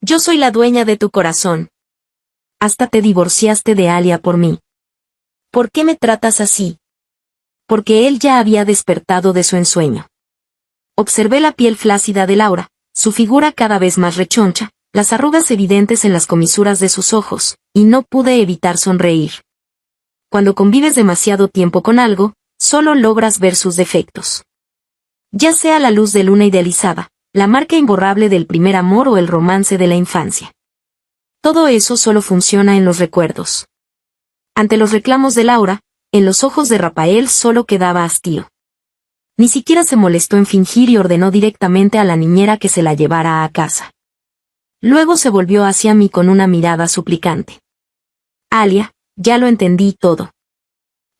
[SPEAKER 1] Yo soy la dueña de tu corazón. Hasta te divorciaste de Alia por mí. ¿Por qué me tratas así? Porque él ya había despertado de su ensueño. Observé la piel flácida de Laura, su figura cada vez más rechoncha, las arrugas evidentes en las comisuras de sus ojos, y no pude evitar sonreír. Cuando convives demasiado tiempo con algo, solo logras ver sus defectos. Ya sea la luz de luna idealizada, la marca imborrable del primer amor o el romance de la infancia. Todo eso solo funciona en los recuerdos. Ante los reclamos de Laura, en los ojos de Rafael solo quedaba hastío. Ni siquiera se molestó en fingir y ordenó directamente a la niñera que se la llevara a casa. Luego se volvió hacia mí con una mirada suplicante. Alia, ya lo entendí todo.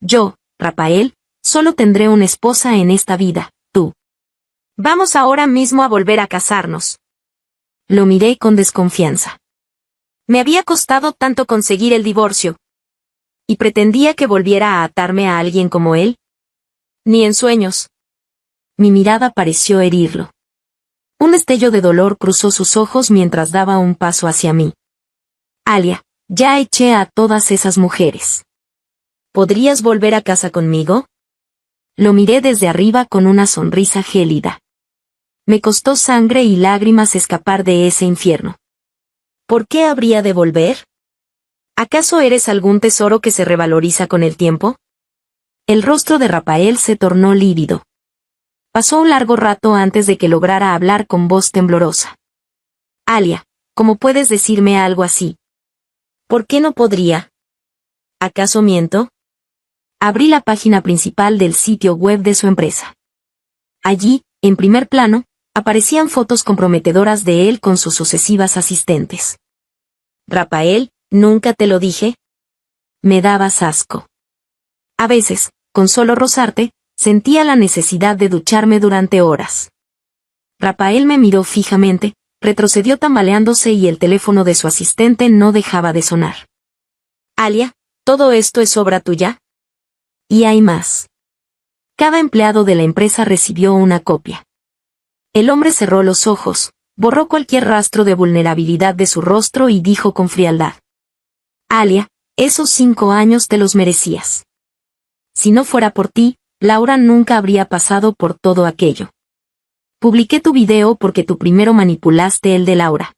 [SPEAKER 1] Yo, Rafael, solo tendré una esposa en esta vida, tú. Vamos ahora mismo a volver a casarnos. Lo miré con desconfianza. Me había costado tanto conseguir el divorcio. ¿Y pretendía que volviera a atarme a alguien como él? Ni en sueños. Mi mirada pareció herirlo. Un destello de dolor cruzó sus ojos mientras daba un paso hacia mí. Alia, ya eché a todas esas mujeres. ¿Podrías volver a casa conmigo? Lo miré desde arriba con una sonrisa gélida. Me costó sangre y lágrimas escapar de ese infierno. ¿Por qué habría de volver? ¿Acaso eres algún tesoro que se revaloriza con el tiempo? El rostro de Rafael se tornó lívido. Pasó un largo rato antes de que lograra hablar con voz temblorosa. Alia, ¿cómo puedes decirme algo así? ¿Por qué no podría? ¿Acaso miento? Abrí la página principal del sitio web de su empresa. Allí, en primer plano, aparecían fotos comprometedoras de él con sus sucesivas asistentes. Rafael, ¿nunca te lo dije? Me dabas asco. A veces, con solo rozarte, sentía la necesidad de ducharme durante horas. Rafael me miró fijamente, retrocedió tambaleándose y el teléfono de su asistente no dejaba de sonar. Alia, ¿todo esto es obra tuya? Y hay más. Cada empleado de la empresa recibió una copia. El hombre cerró los ojos, borró cualquier rastro de vulnerabilidad de su rostro y dijo con frialdad. Alia, esos 5 años te los merecías. Si no fuera por ti, Laura nunca habría pasado por todo aquello. Publiqué tu video porque tú primero manipulaste el de Laura.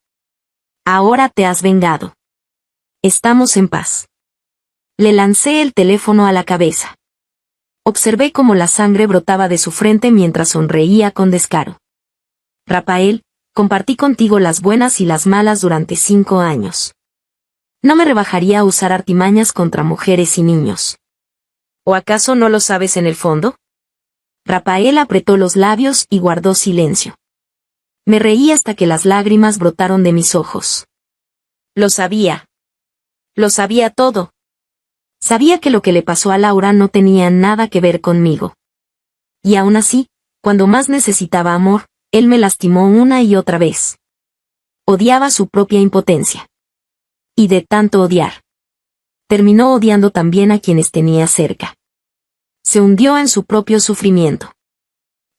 [SPEAKER 1] Ahora te has vengado. Estamos en paz. Le lancé el teléfono a la cabeza. Observé cómo la sangre brotaba de su frente mientras sonreía con descaro. Rafael, compartí contigo las buenas y las malas durante 5 años. No me rebajaría a usar artimañas contra mujeres y niños. ¿O acaso no lo sabes en el fondo? Rafael apretó los labios y guardó silencio. Me reí hasta que las lágrimas brotaron de mis ojos. Lo sabía. Lo sabía todo. Sabía que lo que le pasó a Laura no tenía nada que ver conmigo. Y aún así, cuando más necesitaba amor, él me lastimó una y otra vez. Odiaba su propia impotencia. Y de tanto odiar, terminó odiando también a quienes tenía cerca. Se hundió en su propio sufrimiento.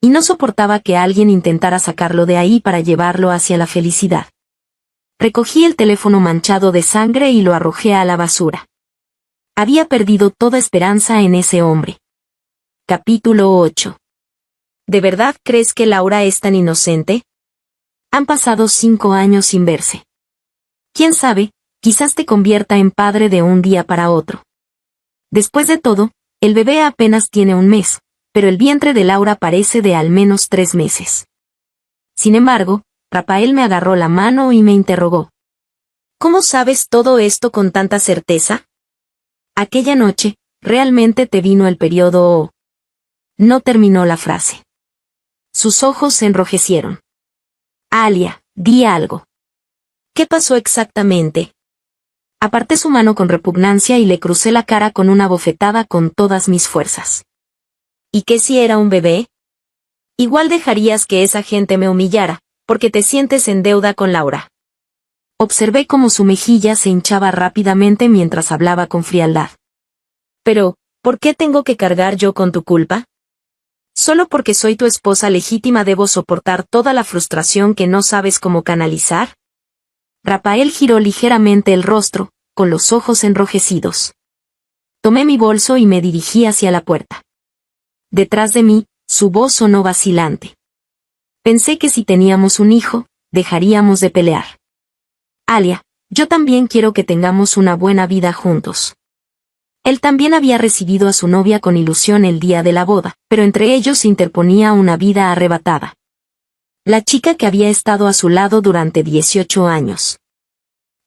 [SPEAKER 1] Y no soportaba que alguien intentara sacarlo de ahí para llevarlo hacia la felicidad. Recogí el teléfono manchado de sangre y lo arrojé a la basura. Había perdido toda esperanza en ese hombre. Capítulo 8. ¿De verdad crees que Laura es tan inocente? Han pasado 5 años sin verse. ¿Quién sabe? Quizás te convierta en padre de un día para otro. Después de todo, el bebé apenas tiene 1 mes, pero el vientre de Laura parece de al menos 3 meses. Sin embargo, Rafael me agarró la mano y me interrogó. ¿Cómo sabes todo esto con tanta certeza? Aquella noche, realmente te vino el periodo o... No terminó la frase. Sus ojos se enrojecieron. Alia, di algo. ¿Qué pasó exactamente? Aparté su mano con repugnancia y le crucé la cara con una bofetada con todas mis fuerzas. ¿Y qué si era un bebé? Igual dejarías que esa gente me humillara, porque te sientes en deuda con Laura. Observé cómo su mejilla se hinchaba rápidamente mientras hablaba con frialdad. Pero, ¿por qué tengo que cargar yo con tu culpa? ¿Solo porque soy tu esposa legítima debo soportar toda la frustración que no sabes cómo canalizar? Rafael giró ligeramente el rostro, con los ojos enrojecidos. Tomé mi bolso y me dirigí hacia la puerta. Detrás de mí, su voz sonó vacilante. Pensé que si teníamos un hijo, dejaríamos de pelear. Alia, yo también quiero que tengamos una buena vida juntos. Él también había recibido a su novia con ilusión el día de la boda, pero entre ellos se interponía una vida arrebatada. La chica que había estado a su lado durante 18 años.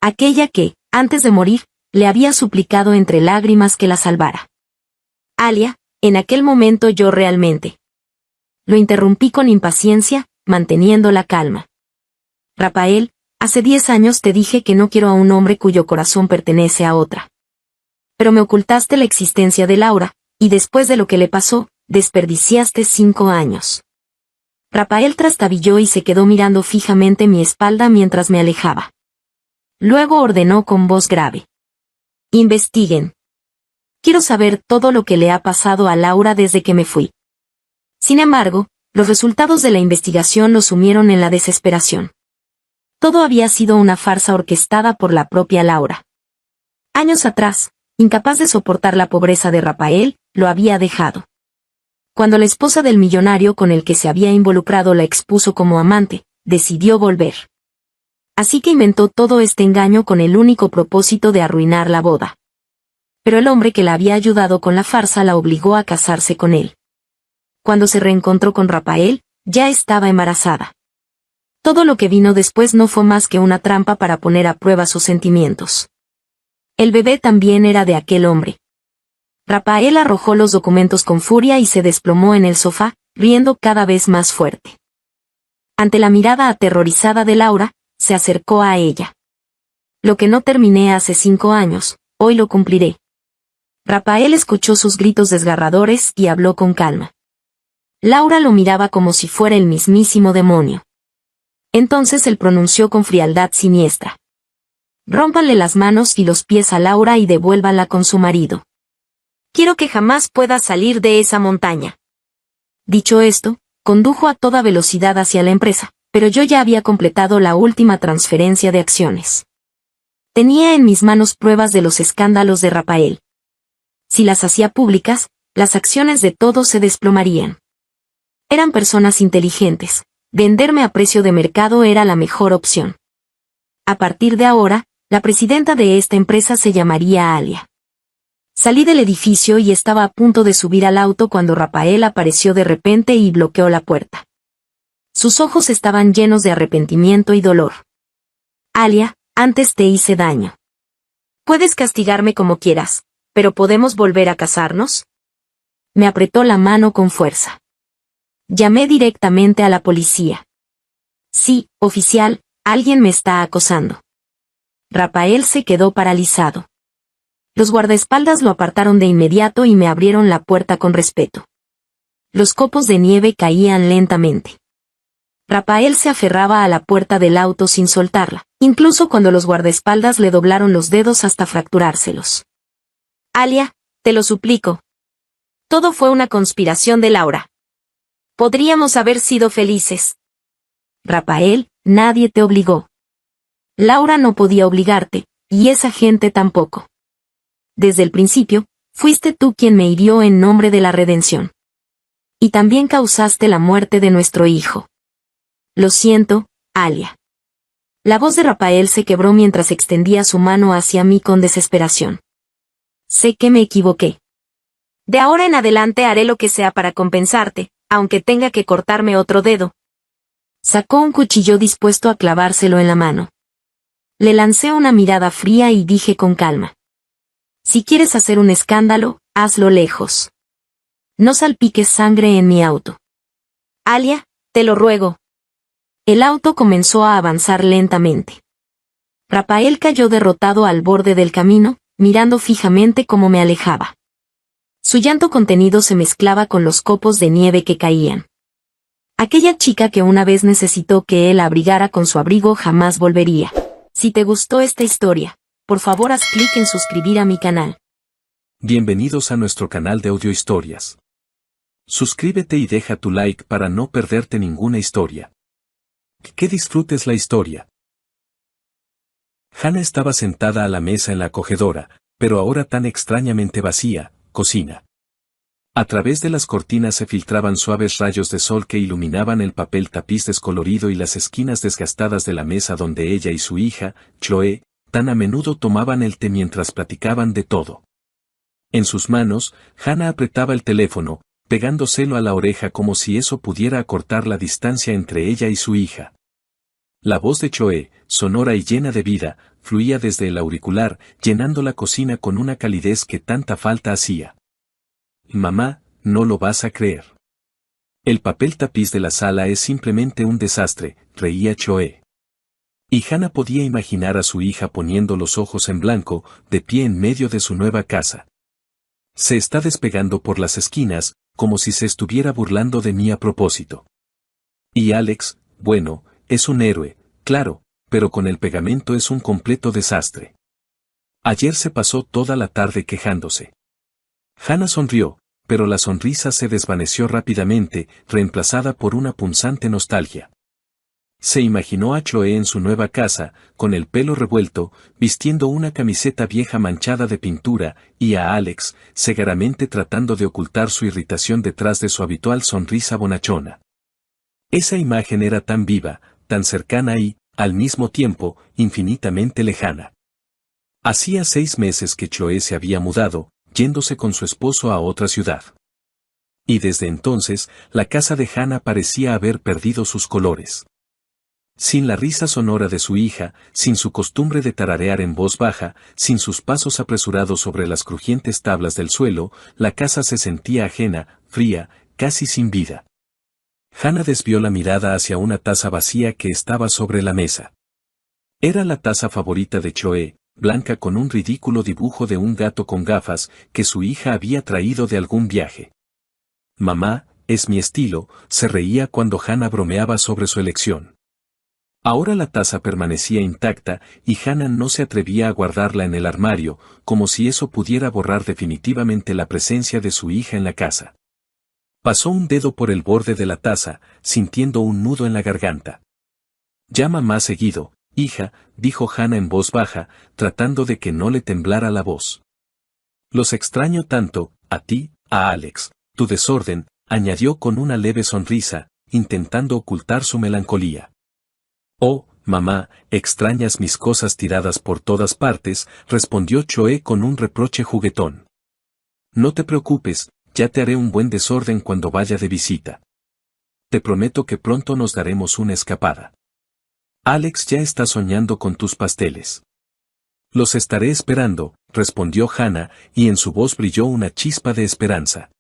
[SPEAKER 1] Aquella que, antes de morir, le había suplicado entre lágrimas que la salvara. Alia, en aquel momento yo realmente. Lo interrumpí con impaciencia, manteniendo la calma. Rafael, hace 10 años te dije que no quiero a un hombre cuyo corazón pertenece a otra. Pero me ocultaste la existencia de Laura, y después de lo que le pasó, desperdiciaste 5 años. Rafael trastabilló y se quedó mirando fijamente mi espalda mientras me alejaba. Luego ordenó con voz grave. Investiguen. Quiero saber todo lo que le ha pasado a Laura desde que me fui. Sin embargo, los resultados de la investigación lo sumieron en la desesperación. Todo había sido una farsa orquestada por la propia Laura. Años atrás, incapaz de soportar la pobreza de Rafael, lo había dejado. Cuando la esposa del millonario con el que se había involucrado la expuso como amante, decidió volver. Así que inventó todo este engaño con el único propósito de arruinar la boda. Pero el hombre que la había ayudado con la farsa la obligó a casarse con él. Cuando se reencontró con Rafael, ya estaba embarazada. Todo lo que vino después no fue más que una trampa para poner a prueba sus sentimientos. El bebé también era de aquel hombre. Rafael arrojó los documentos con furia y se desplomó en el sofá, riendo cada vez más fuerte. Ante la mirada aterrorizada de Laura, se acercó a ella. Lo que no terminé hace 5 años, hoy lo cumpliré. Rafael escuchó sus gritos desgarradores y habló con calma. Laura lo miraba como si fuera el mismísimo demonio. Entonces él pronunció con frialdad siniestra. Rómpanle las manos y los pies a Laura y devuélvanla con su marido. Quiero que jamás pueda salir de esa montaña. Dicho esto, condujo a toda velocidad hacia la empresa, pero yo ya había completado la última transferencia de acciones. Tenía en mis manos pruebas de los escándalos de Rafael. Si las hacía públicas, las acciones de todos se desplomarían. Eran personas inteligentes. Venderme a precio de mercado era la mejor opción. A partir de ahora, la presidenta de esta empresa se llamaría Alia. Salí del edificio y estaba a punto de subir al auto cuando Rafael apareció de repente y bloqueó la puerta. Sus ojos estaban llenos de arrepentimiento y dolor. Alia, antes te hice daño. Puedes castigarme como quieras, pero ¿podemos volver a casarnos? Me apretó la mano con fuerza. Llamé directamente a la policía. Sí, oficial, alguien me está acosando. Rafael se quedó paralizado. Los guardaespaldas lo apartaron de inmediato y me abrieron la puerta con respeto. Los copos de nieve caían lentamente. Rafael se aferraba a la puerta del auto sin soltarla, incluso cuando los guardaespaldas le doblaron los dedos hasta fracturárselos. Alia, te lo suplico. Todo fue una conspiración de Laura. Podríamos haber sido felices. Rafael, nadie te obligó. Laura no podía obligarte, y esa gente tampoco. Desde el principio, fuiste tú quien me hirió en nombre de la redención. Y también causaste la muerte de nuestro hijo. Lo siento, Alia. La voz de Rafael se quebró mientras extendía su mano hacia mí con desesperación. Sé que me equivoqué. De ahora en adelante haré lo que sea para compensarte, aunque tenga que cortarme otro dedo. Sacó un cuchillo dispuesto a clavárselo en la mano. Le lancé una mirada fría y dije con calma. Si quieres hacer un escándalo, hazlo lejos. No salpiques sangre en mi auto. Alia, te lo ruego. El auto comenzó a avanzar lentamente. Rafael cayó derrotado al borde del camino, mirando fijamente cómo me alejaba. Su llanto contenido se mezclaba con los copos de nieve que caían. Aquella chica que una vez necesitó que él la abrigara con su abrigo jamás volvería. Si te gustó esta historia, por favor haz clic en suscribir a mi canal.
[SPEAKER 2] Bienvenidos a nuestro canal de audiohistorias. Suscríbete y deja tu like para no perderte ninguna historia. Que disfrutes la historia. Hannah estaba sentada a la mesa en la acogedora, pero ahora tan extrañamente vacía, cocina. A través de las cortinas se filtraban suaves rayos de sol que iluminaban el papel tapiz descolorido y las esquinas desgastadas de la mesa donde ella y su hija, Chloe, tan a menudo tomaban el té mientras platicaban de todo. En sus manos, Hannah apretaba el teléfono, pegándoselo a la oreja como si eso pudiera acortar la distancia entre ella y su hija. La voz de Chloe, sonora y llena de vida, fluía desde el auricular, llenando la cocina con una calidez que tanta falta hacía. Mamá, no lo vas a creer. El papel tapiz de la sala es simplemente un desastre, reía Chloe. Y Hannah podía imaginar a su hija poniendo los ojos en blanco, de pie en medio de su nueva casa. Se está despegando por las esquinas, como si se estuviera burlando de mí a propósito. Y Alex, bueno, es un héroe, claro, pero con el pegamento es un completo desastre. Ayer se pasó toda la tarde quejándose. Hannah sonrió, pero la sonrisa se desvaneció rápidamente, reemplazada por una punzante nostalgia. Se imaginó a Chloe en su nueva casa, con el pelo revuelto, vistiendo una camiseta vieja manchada de pintura, y a Alex, cegaramente tratando de ocultar su irritación detrás de su habitual sonrisa bonachona. Esa imagen era tan viva, tan cercana y, al mismo tiempo, infinitamente lejana. Hacía 6 meses que Chloe se había mudado, yéndose con su esposo a otra ciudad. Y desde entonces, la casa de Hannah parecía haber perdido sus colores. Sin la risa sonora de su hija, sin su costumbre de tararear en voz baja, sin sus pasos apresurados sobre las crujientes tablas del suelo, la casa se sentía ajena, fría, casi sin vida. Hannah desvió la mirada hacia una taza vacía que estaba sobre la mesa. Era la taza favorita de Chloe, blanca con un ridículo dibujo de un gato con gafas, que su hija había traído de algún viaje. Mamá, es mi estilo, se reía cuando Hannah bromeaba sobre su elección. Ahora la taza permanecía intacta, y Hannah no se atrevía a guardarla en el armario, como si eso pudiera borrar definitivamente la presencia de su hija en la casa. Pasó un dedo por el borde de la taza, sintiendo un nudo en la garganta. Llama más seguido, hija, dijo Hannah en voz baja, tratando de que no le temblara la voz. Los extraño tanto, a ti, a Alex, tu desorden, añadió con una leve sonrisa, intentando ocultar su melancolía. Oh, mamá, extrañas mis cosas tiradas por todas partes, respondió Chloe con un reproche juguetón. No te preocupes, ya te haré un buen desorden cuando vaya de visita. Te prometo que pronto nos daremos una escapada. Alex ya está soñando con tus pasteles. Los estaré esperando, respondió Hannah, y en su voz brilló una chispa de esperanza.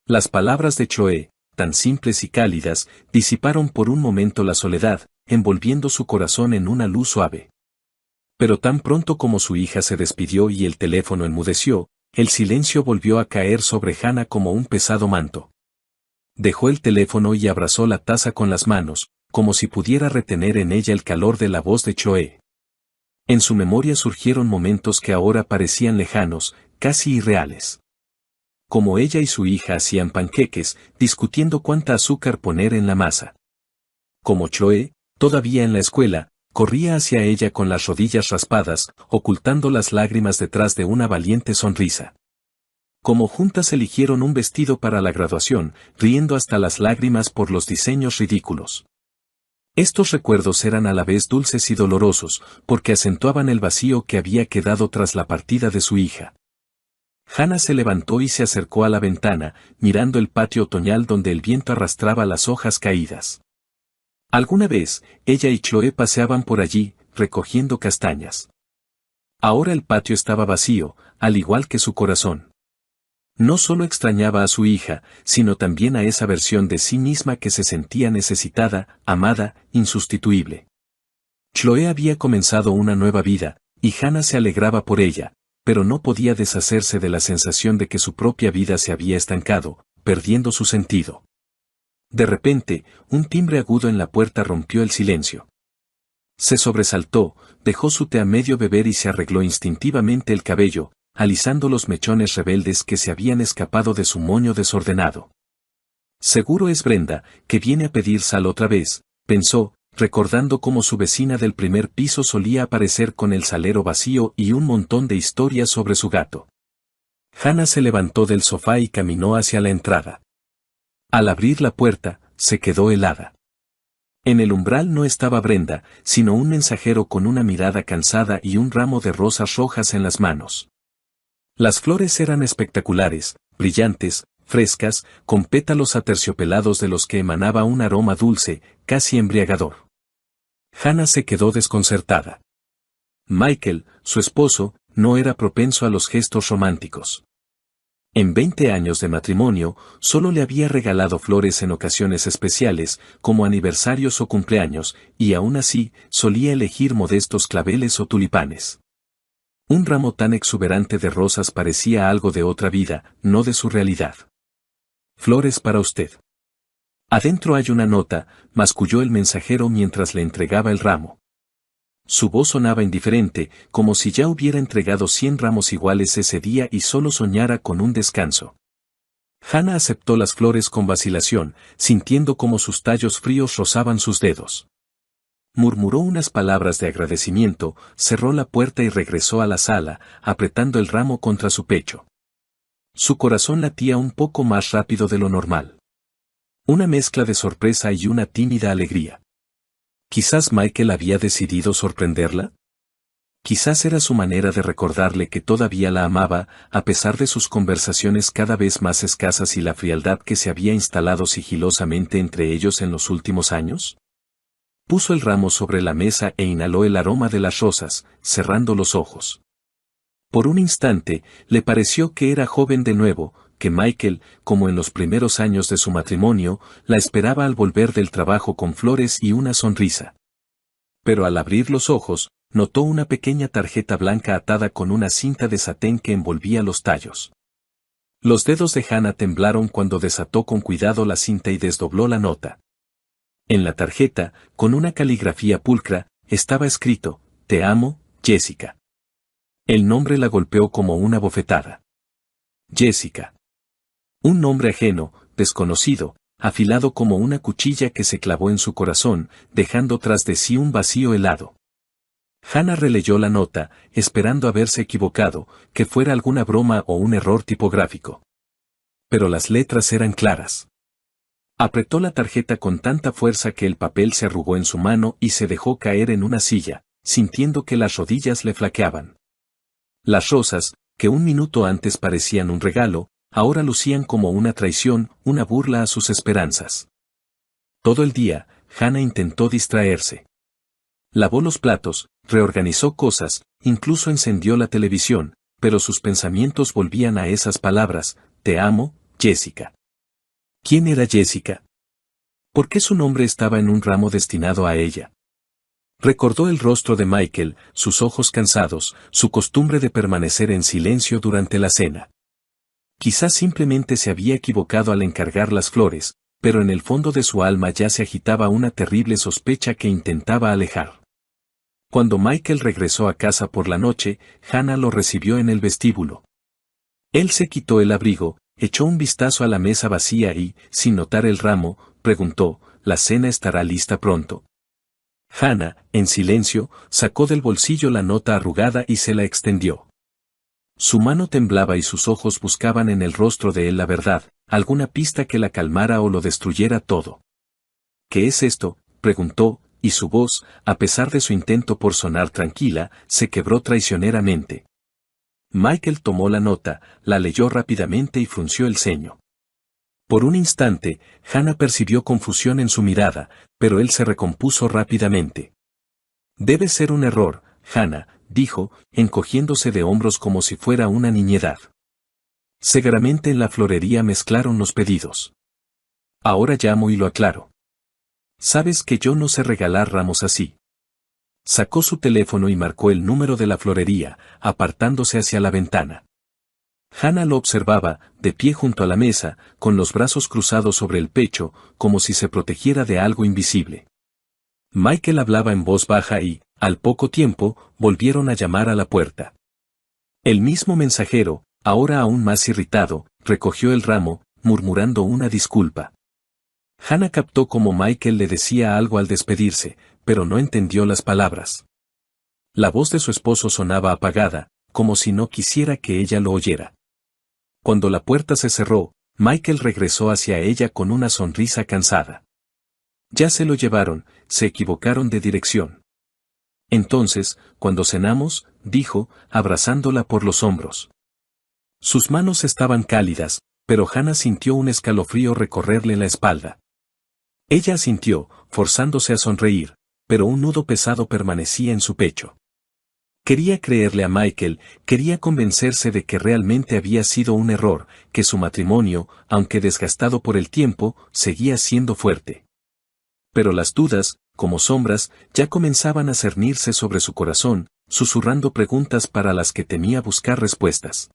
[SPEAKER 2] Las palabras de Chloe, tan simples y cálidas, disiparon por un momento la soledad, envolviendo su corazón en una luz suave. Pero tan pronto como su hija se despidió y el teléfono enmudeció, el silencio volvió a caer sobre Hannah como un pesado manto. Dejó el teléfono y abrazó la taza con las manos, como si pudiera retener en ella el calor de la voz de Chloe. En su memoria surgieron momentos que ahora parecían lejanos, casi irreales. Como ella y su hija hacían panqueques, discutiendo cuánta azúcar poner en la masa. Como Chloe, todavía en la escuela, corría hacia ella con las rodillas raspadas, ocultando las lágrimas detrás de una valiente sonrisa. Como juntas eligieron un vestido para la graduación, riendo hasta las lágrimas por los diseños ridículos. Estos recuerdos eran a la vez dulces y dolorosos, porque acentuaban el vacío que había quedado tras la partida de su hija. Hannah se levantó y se acercó a la ventana, mirando el patio otoñal donde el viento arrastraba las hojas caídas. Alguna vez, ella y Chloe paseaban por allí, recogiendo castañas. Ahora el patio estaba vacío, al igual que su corazón. No solo extrañaba a su hija, sino también a esa versión de sí misma que se sentía necesitada, amada, insustituible. Chloe había comenzado una nueva vida, y Hannah se alegraba por ella, pero no podía deshacerse de la sensación de que su propia vida se había estancado, perdiendo su sentido. De repente, un timbre agudo en la puerta rompió el silencio. Se sobresaltó, dejó su té a medio beber y se arregló instintivamente el cabello, alisando los mechones rebeldes que se habían escapado de su moño desordenado. Seguro es Brenda, que viene a pedir sal otra vez, pensó, recordando cómo su vecina del primer piso solía aparecer con el salero vacío y un montón de historias sobre su gato. Hannah se levantó del sofá y caminó hacia la entrada. Al abrir la puerta, se quedó helada. En el umbral no estaba Brenda, sino un mensajero con una mirada cansada y un ramo de rosas rojas en las manos. Las flores eran espectaculares, brillantes, frescas, con pétalos aterciopelados de los que emanaba un aroma dulce, casi embriagador. Hannah se quedó desconcertada. Michael, su esposo, no era propenso a los gestos románticos. En 20 años de matrimonio, solo le había regalado flores en ocasiones especiales, como aniversarios o cumpleaños, y aún así, solía elegir modestos claveles o tulipanes. Un ramo tan exuberante de rosas parecía algo de otra vida, no de su realidad. Flores para usted. Adentro hay una nota, masculló el mensajero mientras le entregaba el ramo. Su voz sonaba indiferente, como si ya hubiera entregado 100 ramos iguales ese día y solo soñara con un descanso. Hannah aceptó las flores con vacilación, sintiendo como sus tallos fríos rozaban sus dedos. Murmuró unas palabras de agradecimiento, cerró la puerta y regresó a la sala, apretando el ramo contra su pecho. Su corazón latía un poco más rápido de lo normal. Una mezcla de sorpresa y una tímida alegría. Quizás Michael había decidido sorprenderla. Quizás era su manera de recordarle que todavía la amaba, a pesar de sus conversaciones cada vez más escasas y la frialdad que se había instalado sigilosamente entre ellos en los últimos años. Puso el ramo sobre la mesa e inhaló el aroma de las rosas, cerrando los ojos. Por un instante, le pareció que era joven de nuevo, que Michael, como en los primeros años de su matrimonio, la esperaba al volver del trabajo con flores y una sonrisa. Pero al abrir los ojos, notó una pequeña tarjeta blanca atada con una cinta de satén que envolvía los tallos. Los dedos de Hannah temblaron cuando desató con cuidado la cinta y desdobló la nota. En la tarjeta, con una caligrafía pulcra, estaba escrito, «Te amo, Jessica». El nombre la golpeó como una bofetada. Jessica. Un nombre ajeno, desconocido, afilado como una cuchilla que se clavó en su corazón, dejando tras de sí un vacío helado. Hannah releyó la nota, esperando haberse equivocado, que fuera alguna broma o un error tipográfico. Pero las letras eran claras. Apretó la tarjeta con tanta fuerza que el papel se arrugó en su mano y se dejó caer en una silla, sintiendo que las rodillas le flaqueaban. Las rosas, que un minuto antes parecían un regalo, ahora lucían como una traición, una burla a sus esperanzas. Todo el día, Hannah intentó distraerse. Lavó los platos, reorganizó cosas, incluso encendió la televisión, pero sus pensamientos volvían a esas palabras, «Te amo, Jessica». ¿Quién era Jessica? ¿Por qué su nombre estaba en un ramo destinado a ella? Recordó el rostro de Michael, sus ojos cansados, su costumbre de permanecer en silencio durante la cena. Quizás simplemente se había equivocado al encargar las flores, pero en el fondo de su alma ya se agitaba una terrible sospecha que intentaba alejar. Cuando Michael regresó a casa por la noche, Hannah lo recibió en el vestíbulo. Él se quitó el abrigo, echó un vistazo a la mesa vacía y, sin notar el ramo, preguntó, ¿la cena estará lista pronto? Hannah, en silencio, sacó del bolsillo la nota arrugada y se la extendió. Su mano temblaba y sus ojos buscaban en el rostro de él la verdad, alguna pista que la calmara o lo destruyera todo. ¿Qué es esto?, preguntó, y su voz, a pesar de su intento por sonar tranquila, se quebró traicioneramente. Michael tomó la nota, la leyó rápidamente y frunció el ceño. Por un instante, Hannah percibió confusión en su mirada, pero él se recompuso rápidamente. Debe ser un error, Hannah, dijo, encogiéndose de hombros como si fuera una niñedad. Seguramente en la florería mezclaron los pedidos. Ahora llamo y lo aclaro. Sabes que yo no sé regalar ramos así. Sacó su teléfono y marcó el número de la florería, apartándose hacia la ventana. Hannah lo observaba, de pie junto a la mesa, con los brazos cruzados sobre el pecho, como si se protegiera de algo invisible. Michael hablaba en voz baja y, al poco tiempo, volvieron a llamar a la puerta. El mismo mensajero, ahora aún más irritado, recogió el ramo, murmurando una disculpa. Hannah captó cómo Michael le decía algo al despedirse, pero no entendió las palabras. La voz de su esposo sonaba apagada, como si no quisiera que ella lo oyera. Cuando la puerta se cerró, Michael regresó hacia ella con una sonrisa cansada. Ya se lo llevaron, se equivocaron de dirección. Entonces, cuando cenamos, dijo, abrazándola por los hombros. Sus manos estaban cálidas, pero Hannah sintió un escalofrío recorrerle la espalda. Ella asintió, forzándose a sonreír, pero un nudo pesado permanecía en su pecho. Quería creerle a Michael, quería convencerse de que realmente había sido un error, que su matrimonio, aunque desgastado por el tiempo, seguía siendo fuerte. Pero las dudas, como sombras, ya comenzaban a cernirse sobre su corazón, susurrando preguntas para las que temía buscar respuestas.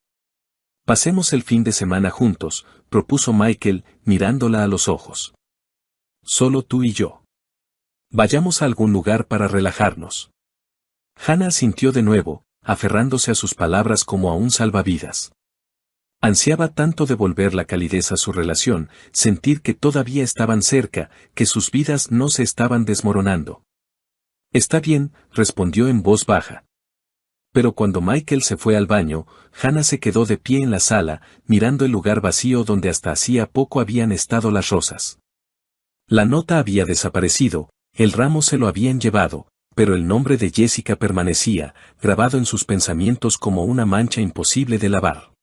[SPEAKER 2] Pasemos el fin de semana juntos, propuso Michael, mirándola a los ojos. Solo tú y yo. Vayamos a algún lugar para relajarnos. Hannah asintió de nuevo, aferrándose a sus palabras como a un salvavidas. Ansiaba tanto devolver la calidez a su relación, sentir que todavía estaban cerca, que sus vidas no se estaban desmoronando. Está bien, respondió en voz baja. Pero cuando Michael se fue al baño, Hannah se quedó de pie en la sala, mirando el lugar vacío donde hasta hacía poco habían estado las rosas. La nota había desaparecido, el ramo se lo habían llevado, pero el nombre de Jessica permanecía, grabado en sus pensamientos como una mancha imposible de lavar.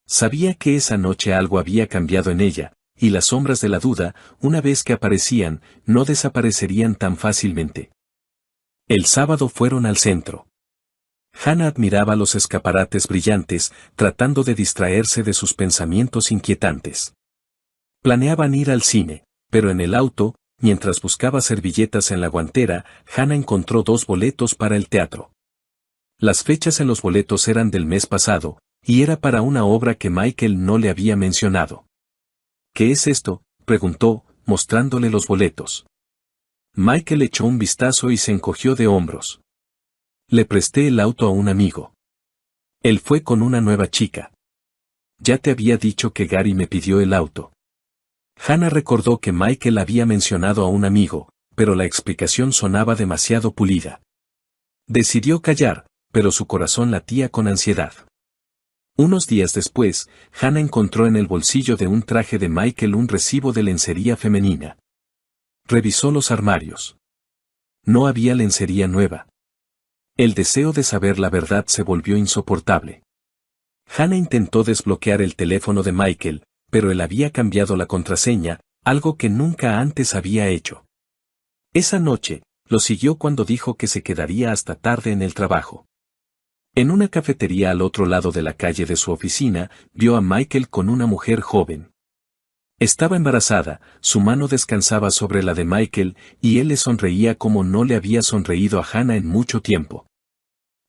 [SPEAKER 2] Sabía que esa noche algo había cambiado en ella, y las sombras de la duda, una vez que aparecían, no desaparecerían tan fácilmente. El sábado fueron al centro. Hannah admiraba los escaparates brillantes, tratando de distraerse de sus pensamientos inquietantes. Planeaban ir al cine, pero en el auto, mientras buscaba servilletas en la guantera, Hannah encontró 2 boletos para el teatro. Las fechas en los boletos eran del mes pasado, y era para una obra que Michael no le había mencionado. ¿Qué es esto?, preguntó, mostrándole los boletos. Michael echó un vistazo y se encogió de hombros. Le presté el auto a un amigo. Él fue con una nueva chica. Ya te había dicho que Gary me pidió el auto. Hannah recordó que Michael había mencionado a un amigo, pero la explicación sonaba demasiado pulida. Decidió callar, pero su corazón latía con ansiedad. Unos días después, Hannah encontró en el bolsillo de un traje de Michael un recibo de lencería femenina. Revisó los armarios. No había lencería nueva. El deseo de saber la verdad se volvió insoportable. Hannah intentó desbloquear el teléfono de Michael, pero él había cambiado la contraseña, algo que nunca antes había hecho. Esa noche, lo siguió cuando dijo que se quedaría hasta tarde en el trabajo. En una cafetería al otro lado de la calle de su oficina, vio a Michael con una mujer joven. Estaba embarazada, su mano descansaba sobre la de Michael, y él le sonreía como no le había sonreído a Hannah en mucho tiempo.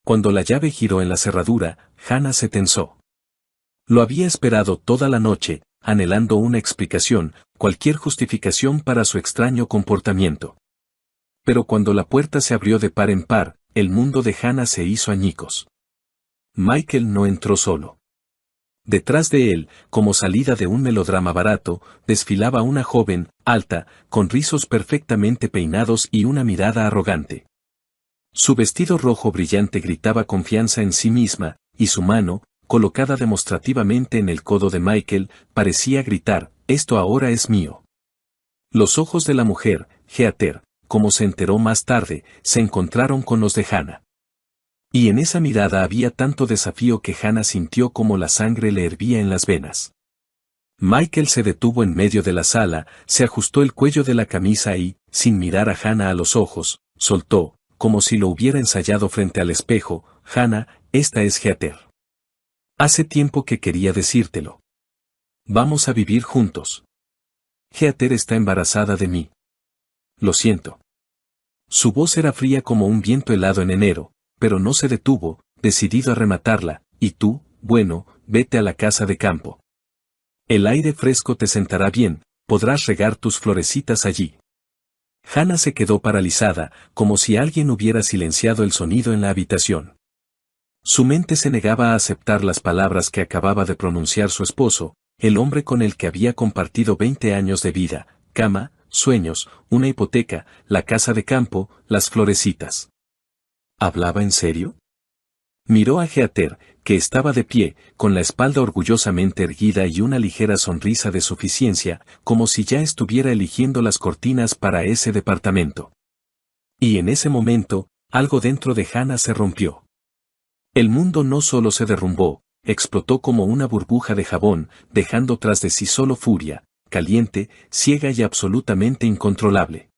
[SPEAKER 2] Cuando la llave giró en la cerradura, Hannah se tensó. Lo había esperado toda la noche, anhelando una explicación, cualquier justificación para su extraño comportamiento. Pero cuando la puerta se abrió de par en par, el mundo de Hannah se hizo añicos. Michael no entró solo. Detrás de él, como salida de un melodrama barato, desfilaba una joven, alta, con rizos perfectamente peinados y una mirada arrogante. Su vestido rojo brillante gritaba confianza en sí misma, y su mano, colocada demostrativamente en el codo de Michael, parecía gritar, «Esto ahora es mío». Los ojos de la mujer, Heather, como se enteró más tarde, se encontraron con los de Hannah. Y en esa mirada había tanto desafío que Hannah sintió como la sangre le hervía en las venas. Michael se detuvo en medio de la sala, se ajustó el cuello de la camisa y, sin mirar a Hannah a los ojos, soltó, como si lo hubiera ensayado frente al espejo, «Hannah, esta es Heather. Hace tiempo que quería decírtelo. Vamos a vivir juntos. Heather está embarazada de mí. Lo siento». Su voz era fría como un viento helado en enero, pero no se detuvo, decidido a rematarla, «Y tú, bueno, vete a la casa de campo. El aire fresco te sentará bien, podrás regar tus florecitas allí». Hannah se quedó paralizada, como si alguien hubiera silenciado el sonido en la habitación. Su mente se negaba a aceptar las palabras que acababa de pronunciar su esposo, el hombre con el que había compartido 20 años de vida, cama, sueños, una hipoteca, la casa de campo, las florecitas. ¿Hablaba en serio? Miró a Heather, que estaba de pie, con la espalda orgullosamente erguida y una ligera sonrisa de suficiencia, como si ya estuviera eligiendo las cortinas para ese departamento. Y en ese momento, algo dentro de Hannah se rompió. El mundo no solo se derrumbó, explotó como una burbuja de jabón, dejando tras de sí solo furia, caliente, ciega y absolutamente incontrolable.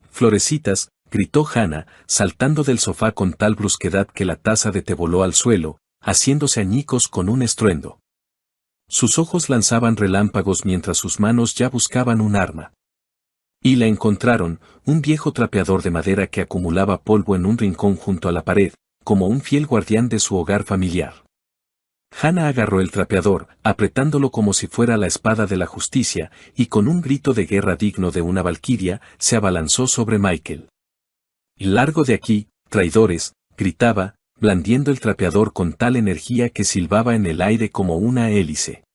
[SPEAKER 2] «Florecitas», gritó Hannah, saltando del sofá con tal brusquedad que la taza de té voló al suelo, haciéndose añicos con un estruendo. Sus ojos lanzaban relámpagos mientras sus manos ya buscaban un arma. Y la encontraron, un viejo trapeador de madera que acumulaba polvo en un rincón junto a la pared, como un fiel guardián de su hogar familiar. Hannah agarró el trapeador, apretándolo como si fuera la espada de la justicia, y con un grito de guerra digno de una valquiria, se abalanzó sobre Michael. «Largo de aquí, traidores», gritaba, blandiendo el trapeador con tal energía que silbaba en el aire como una hélice.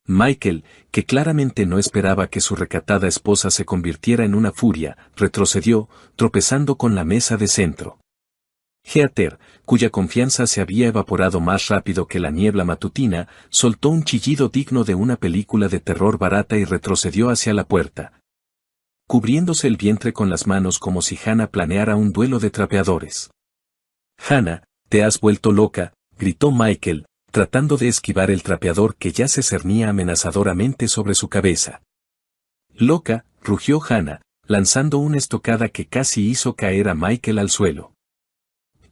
[SPEAKER 2] Michael, que claramente no esperaba que su recatada esposa se convirtiera en una furia, retrocedió, tropezando con la mesa de centro. Heather, cuya confianza se había evaporado más rápido que la niebla matutina, soltó un chillido digno de una película de terror barata y retrocedió hacia la puerta, cubriéndose el vientre con las manos como si Hannah planeara un duelo de trapeadores. «Hannah, te has vuelto loca», gritó Michael, tratando de esquivar el trapeador que ya se cernía amenazadoramente sobre su cabeza. «Loca», rugió Hannah, lanzando una estocada que casi hizo caer a Michael al suelo.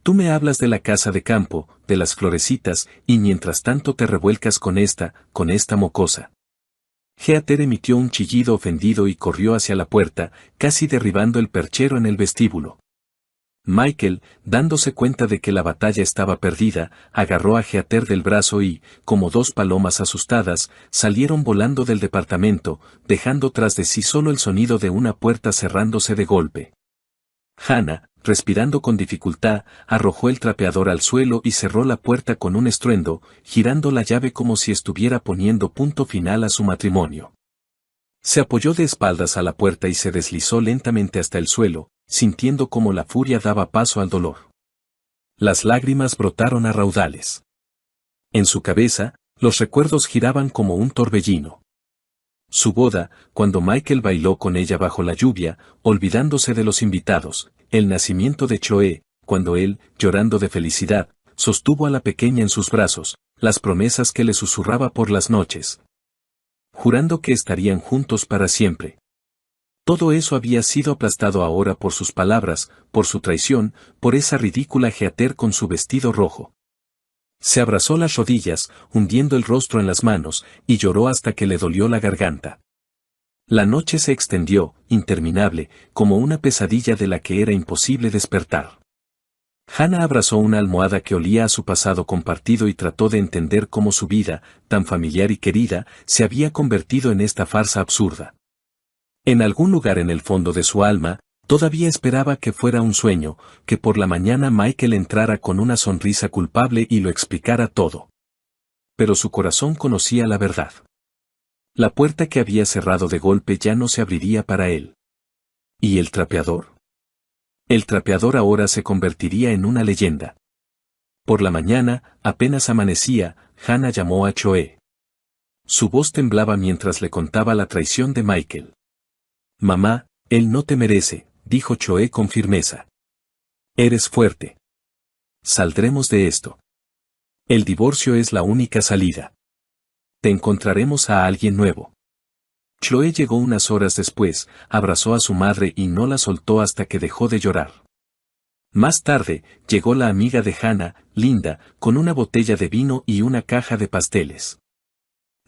[SPEAKER 2] «Tú me hablas de la casa de campo, de las florecitas, y mientras tanto te revuelcas con esta mocosa». Heather emitió un chillido ofendido y corrió hacia la puerta, casi derribando el perchero en el vestíbulo. Michael, dándose cuenta de que la batalla estaba perdida, agarró a Heather del brazo y, como dos palomas asustadas, salieron volando del departamento, dejando tras de sí solo el sonido de una puerta cerrándose de golpe. Hannah, respirando con dificultad, arrojó el trapeador al suelo y cerró la puerta con un estruendo, girando la llave como si estuviera poniendo punto final a su matrimonio. Se apoyó de espaldas a la puerta y se deslizó lentamente hasta el suelo, sintiendo cómo la furia daba paso al dolor. Las lágrimas brotaron a raudales. En su cabeza, los recuerdos giraban como un torbellino. Su boda, cuando Michael bailó con ella bajo la lluvia, olvidándose de los invitados, el nacimiento de Chloe, cuando él, llorando de felicidad, sostuvo a la pequeña en sus brazos, las promesas que le susurraba por las noches, jurando que estarían juntos para siempre. Todo eso había sido aplastado ahora por sus palabras, por su traición, por esa ridícula Heather con su vestido rojo. Se abrazó las rodillas, hundiendo el rostro en las manos, y lloró hasta que le dolió la garganta. La noche se extendió, interminable, como una pesadilla de la que era imposible despertar. Hannah abrazó una almohada que olía a su pasado compartido y trató de entender cómo su vida, tan familiar y querida, se había convertido en esta farsa absurda. En algún lugar en el fondo de su alma, todavía esperaba que fuera un sueño, que por la mañana Michael entrara con una sonrisa culpable y lo explicara todo. Pero su corazón conocía la verdad. La puerta que había cerrado de golpe ya no se abriría para él. ¿Y el trapeador? El trapeador ahora se convertiría en una leyenda. Por la mañana, apenas amanecía, Hannah llamó a Choe. Su voz temblaba mientras le contaba la traición de Michael. «Mamá, él no te merece», dijo Choe con firmeza. «Eres fuerte. Saldremos de esto. El divorcio es la única salida. Te encontraremos a alguien nuevo». Chloe llegó unas horas después, abrazó a su madre y no la soltó hasta que dejó de llorar. Más tarde, llegó la amiga de Hannah, Linda, con una botella de vino y una caja de pasteles.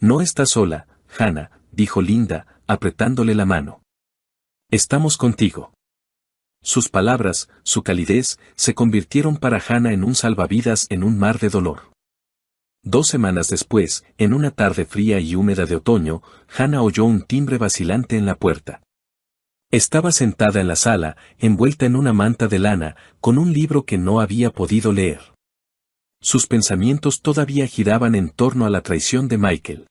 [SPEAKER 2] «No estás sola, Hannah», dijo Linda, apretándole la mano. «Estamos contigo». Sus palabras, su calidez, se convirtieron para Hannah en un salvavidas en un mar de dolor. 2 semanas después, en una tarde fría y húmeda de otoño, Hannah oyó un timbre vacilante en la puerta. Estaba sentada en la sala, envuelta en una manta de lana, con un libro que no había podido leer. Sus pensamientos todavía giraban en torno a la traición de Michael.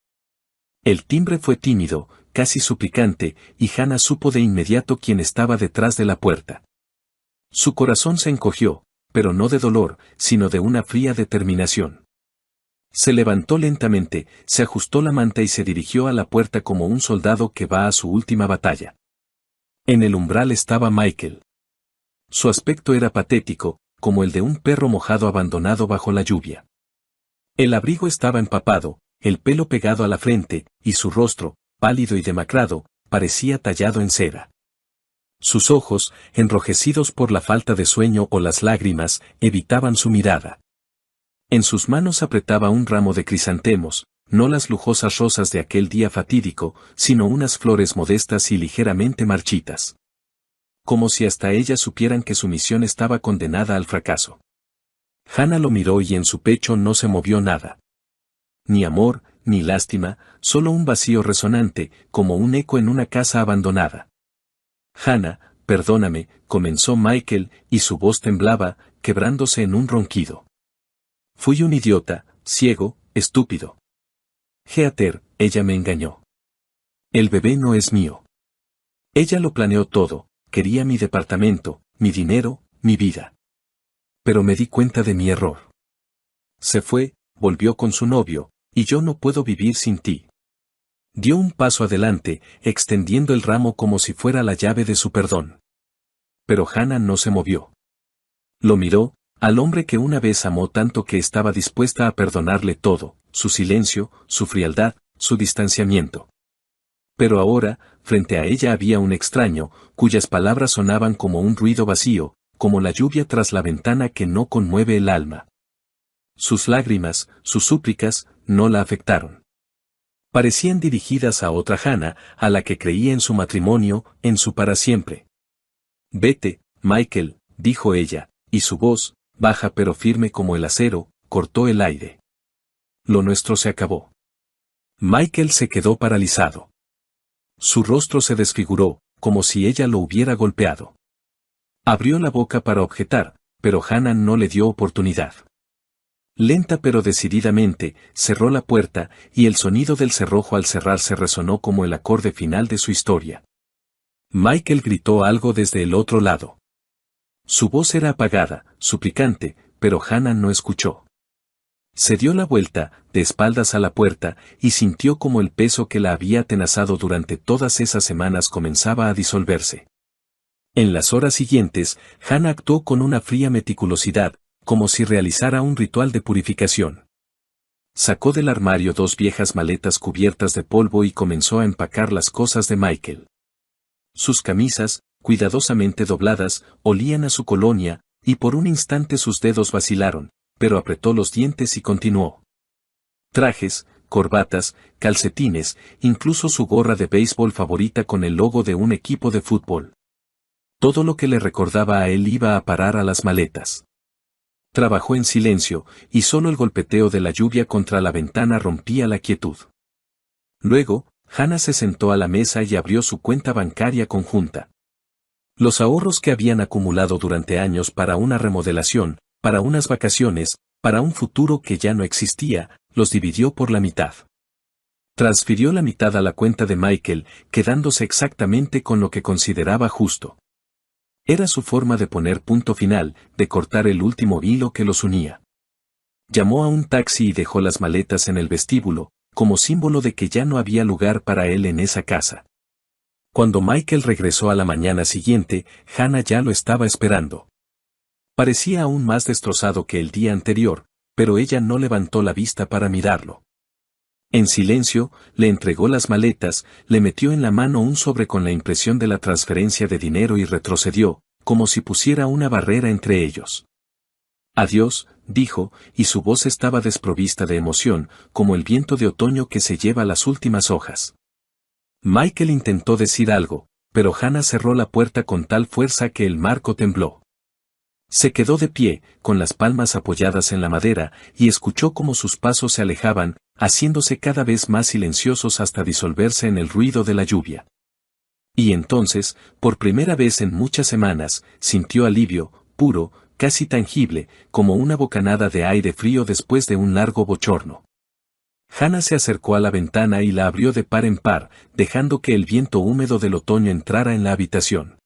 [SPEAKER 2] El timbre fue tímido, casi suplicante, y Hannah supo de inmediato quién estaba detrás de la puerta. Su corazón se encogió, pero no de dolor, sino de una fría determinación. Se levantó lentamente, se ajustó la manta y se dirigió a la puerta como un soldado que va a su última batalla. En el umbral estaba Michael. Su aspecto era patético, como el de un perro mojado abandonado bajo la lluvia. El abrigo estaba empapado, el pelo pegado a la frente, y su rostro, pálido y demacrado, parecía tallado en cera. Sus ojos, enrojecidos por la falta de sueño o las lágrimas, evitaban su mirada. En sus manos apretaba un ramo de crisantemos, no las lujosas rosas de aquel día fatídico, sino unas flores modestas y ligeramente marchitas. Como si hasta ellas supieran que su misión estaba condenada al fracaso. Hannah lo miró y en su pecho no se movió nada. Ni amor, ni lástima, solo un vacío resonante, como un eco en una casa abandonada. «Hannah, perdóname», comenzó Michael, y su voz temblaba, quebrándose en un ronquido. «Fui un idiota, ciego, estúpido. Heather, ella me engañó. El bebé no es mío. Ella lo planeó todo, quería mi departamento, mi dinero, mi vida. Pero me di cuenta de mi error. Se fue, volvió con su novio, y yo no puedo vivir sin ti». Dio un paso adelante, extendiendo el ramo como si fuera la llave de su perdón. Pero Hannah no se movió. Lo miró, al hombre que una vez amó tanto que estaba dispuesta a perdonarle todo, su silencio, su frialdad, su distanciamiento. Pero ahora, frente a ella había un extraño, cuyas palabras sonaban como un ruido vacío, como la lluvia tras la ventana que no conmueve el alma. Sus lágrimas, sus súplicas, no la afectaron. Parecían dirigidas a otra Hannah, a la que creía en su matrimonio, en su para siempre. «Vete, Michael», dijo ella, y su voz, baja pero firme como el acero, cortó el aire. «Lo nuestro se acabó». Michael se quedó paralizado. Su rostro se desfiguró, como si ella lo hubiera golpeado. Abrió la boca para objetar, pero Hannah no le dio oportunidad. Lenta pero decididamente, cerró la puerta, y el sonido del cerrojo al cerrarse resonó como el acorde final de su historia. Michael gritó algo desde el otro lado. Su voz era apagada, suplicante, pero Hannah no escuchó. Se dio la vuelta, de espaldas a la puerta, y sintió como el peso que la había atenazado durante todas esas semanas comenzaba a disolverse. En las horas siguientes, Hannah actuó con una fría meticulosidad, como si realizara un ritual de purificación. Sacó del armario 2 viejas maletas cubiertas de polvo y comenzó a empacar las cosas de Michael. Sus camisas, cuidadosamente dobladas, olían a su colonia, y por un instante sus dedos vacilaron, pero apretó los dientes y continuó. Trajes, corbatas, calcetines, incluso su gorra de béisbol favorita con el logo de un equipo de fútbol. Todo lo que le recordaba a él iba a parar a las maletas. Trabajó en silencio, y solo el golpeteo de la lluvia contra la ventana rompía la quietud. Luego, Hannah se sentó a la mesa y abrió su cuenta bancaria conjunta. Los ahorros que habían acumulado durante años para una remodelación, para unas vacaciones, para un futuro que ya no existía, los dividió por la mitad. Transfirió la mitad a la cuenta de Michael, quedándose exactamente con lo que consideraba justo. Era su forma de poner punto final, de cortar el último hilo que los unía. Llamó a un taxi y dejó las maletas en el vestíbulo, como símbolo de que ya no había lugar para él en esa casa. Cuando Michael regresó a la mañana siguiente, Hannah ya lo estaba esperando. Parecía aún más destrozado que el día anterior, pero ella no levantó la vista para mirarlo. En silencio, le entregó las maletas, le metió en la mano un sobre con la impresión de la transferencia de dinero y retrocedió, como si pusiera una barrera entre ellos. Adiós, dijo, y su voz estaba desprovista de emoción, como el viento de otoño que se lleva las últimas hojas. Michael intentó decir algo, pero Hannah cerró la puerta con tal fuerza que el marco tembló. Se quedó de pie, con las palmas apoyadas en la madera, y escuchó cómo sus pasos se alejaban, haciéndose cada vez más silenciosos hasta disolverse en el ruido de la lluvia. Y entonces, por primera vez en muchas semanas, sintió alivio, puro, casi tangible, como una bocanada de aire frío después de un largo bochorno. Hannah se acercó a la ventana y la abrió de par en par, dejando que el viento húmedo del otoño entrara en la habitación.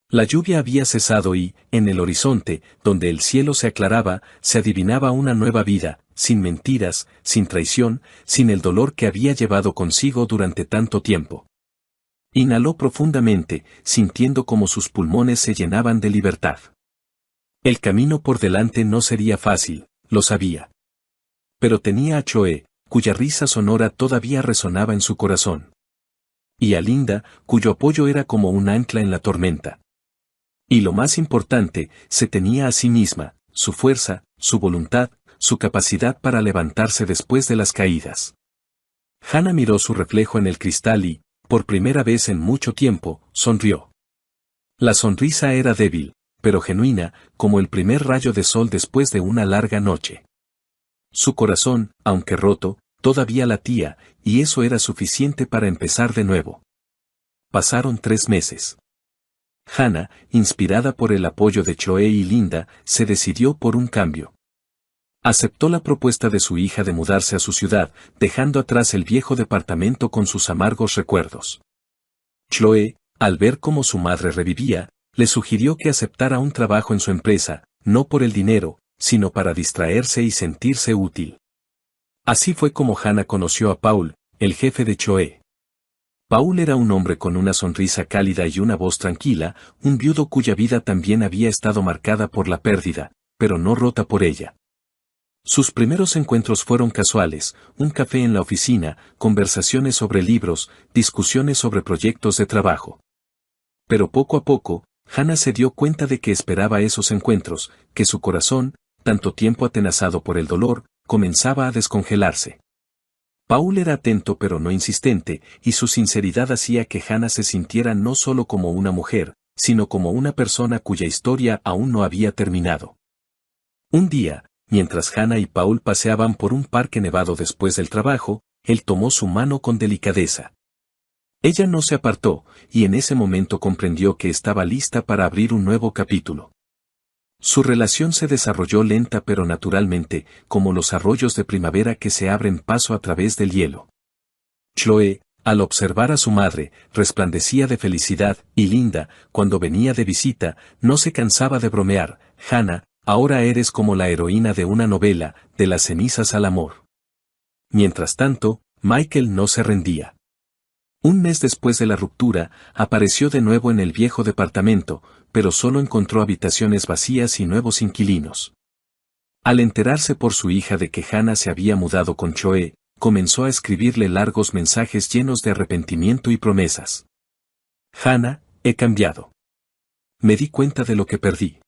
[SPEAKER 2] La lluvia había cesado y, en el horizonte, donde el cielo se aclaraba, se adivinaba una nueva vida, sin mentiras, sin traición, sin el dolor que había llevado consigo durante tanto tiempo. Inhaló profundamente, sintiendo como sus pulmones se llenaban de libertad. El camino por delante no sería fácil, lo sabía. Pero tenía a Choe, cuya risa sonora todavía resonaba en su corazón. Y a Linda, cuyo apoyo era como un ancla en la tormenta. Y lo más importante, se tenía a sí misma, su fuerza, su voluntad, su capacidad para levantarse después de las caídas. Hannah miró su reflejo en el cristal y, por primera vez en mucho tiempo, sonrió. La sonrisa era débil, pero genuina, como el primer rayo de sol después de una larga noche. Su corazón, aunque roto, todavía latía, y eso era suficiente para empezar de nuevo. Pasaron 3 meses. Hannah, inspirada por el apoyo de Choe y Linda, se decidió por un cambio. Aceptó la propuesta de su hija de mudarse a su ciudad, dejando atrás el viejo departamento con sus amargos recuerdos. Choe, al ver cómo su madre revivía, le sugirió que aceptara un trabajo en su empresa, no por el dinero, sino para distraerse y sentirse útil. Así fue como Hannah conoció a Paul, el jefe de Choe. Paul era un hombre con una sonrisa cálida y una voz tranquila, un viudo cuya vida también había estado marcada por la pérdida, pero no rota por ella. Sus primeros encuentros fueron casuales, un café en la oficina, conversaciones sobre libros, discusiones sobre proyectos de trabajo. Pero poco a poco, Hannah se dio cuenta de que esperaba esos encuentros, que su corazón, tanto tiempo atenazado por el dolor, comenzaba a descongelarse. Paul era atento pero no insistente, y su sinceridad hacía que Hannah se sintiera no solo como una mujer, sino como una persona cuya historia aún no había terminado. Un día, mientras Hannah y Paul paseaban por un parque nevado después del trabajo, él tomó su mano con delicadeza. Ella no se apartó, y en ese momento comprendió que estaba lista para abrir un nuevo capítulo. Su relación se desarrolló lenta pero naturalmente, como los arroyos de primavera que se abren paso a través del hielo. Chloe, al observar a su madre, resplandecía de felicidad, y Linda, cuando venía de visita, no se cansaba de bromear: Hannah, ahora eres como la heroína de una novela, de las cenizas al amor. Mientras tanto, Michael no se rendía. Un mes después de la ruptura, apareció de nuevo en el viejo departamento, pero solo encontró habitaciones vacías y nuevos inquilinos. Al enterarse por su hija de que Hannah se había mudado con Choe, comenzó a escribirle largos mensajes llenos de arrepentimiento y promesas. Hannah, he cambiado. Me di cuenta de lo que perdí.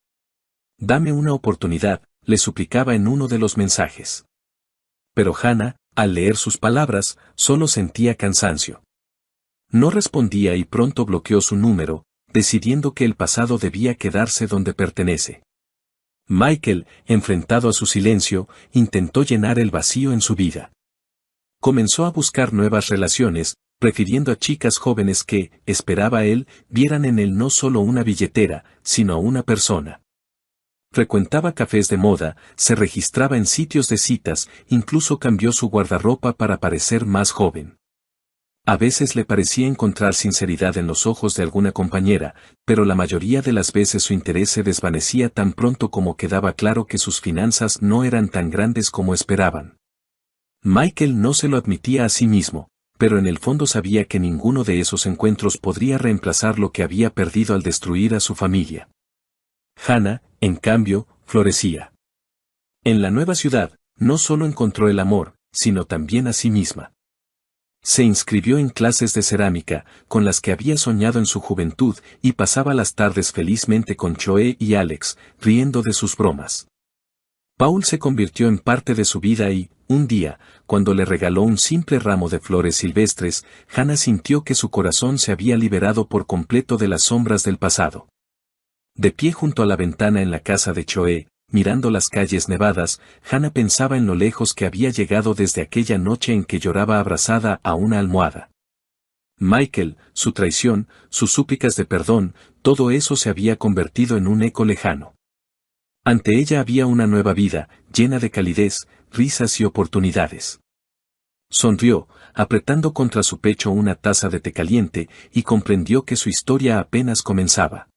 [SPEAKER 2] Dame una oportunidad, le suplicaba en uno de los mensajes. Pero Hannah, al leer sus palabras, solo sentía cansancio. No respondía y pronto bloqueó su número, decidiendo que el pasado debía quedarse donde pertenece. Michael, enfrentado a su silencio, intentó llenar el vacío en su vida. Comenzó a buscar nuevas relaciones, prefiriendo a chicas jóvenes que, esperaba él, vieran en él no solo una billetera, sino a una persona. Frecuentaba cafés de moda, se registraba en sitios de citas, incluso cambió su guardarropa para parecer más joven. A veces le parecía encontrar sinceridad en los ojos de alguna compañera, pero la mayoría de las veces su interés se desvanecía tan pronto como quedaba claro que sus finanzas no eran tan grandes como esperaban. Michael no se lo admitía a sí mismo, pero en el fondo sabía que ninguno de esos encuentros podría reemplazar lo que había perdido al destruir a su familia. Hannah, en cambio, florecía. En la nueva ciudad, no solo encontró el amor, sino también a sí misma. Se inscribió en clases de cerámica, con las que había soñado en su juventud, y pasaba las tardes felizmente con Choe y Alex, riendo de sus bromas. Paul se convirtió en parte de su vida y, un día, cuando le regaló un simple ramo de flores silvestres, Hannah sintió que su corazón se había liberado por completo de las sombras del pasado. De pie junto a la ventana en la casa de Choe, mirando las calles nevadas, Hannah pensaba en lo lejos que había llegado desde aquella noche en que lloraba abrazada a una almohada. Michael, su traición, sus súplicas de perdón, todo eso se había convertido en un eco lejano. Ante ella había una nueva vida, llena de calidez, risas y oportunidades. Sonrió, apretando contra su pecho una taza de té caliente, y comprendió que su historia apenas comenzaba.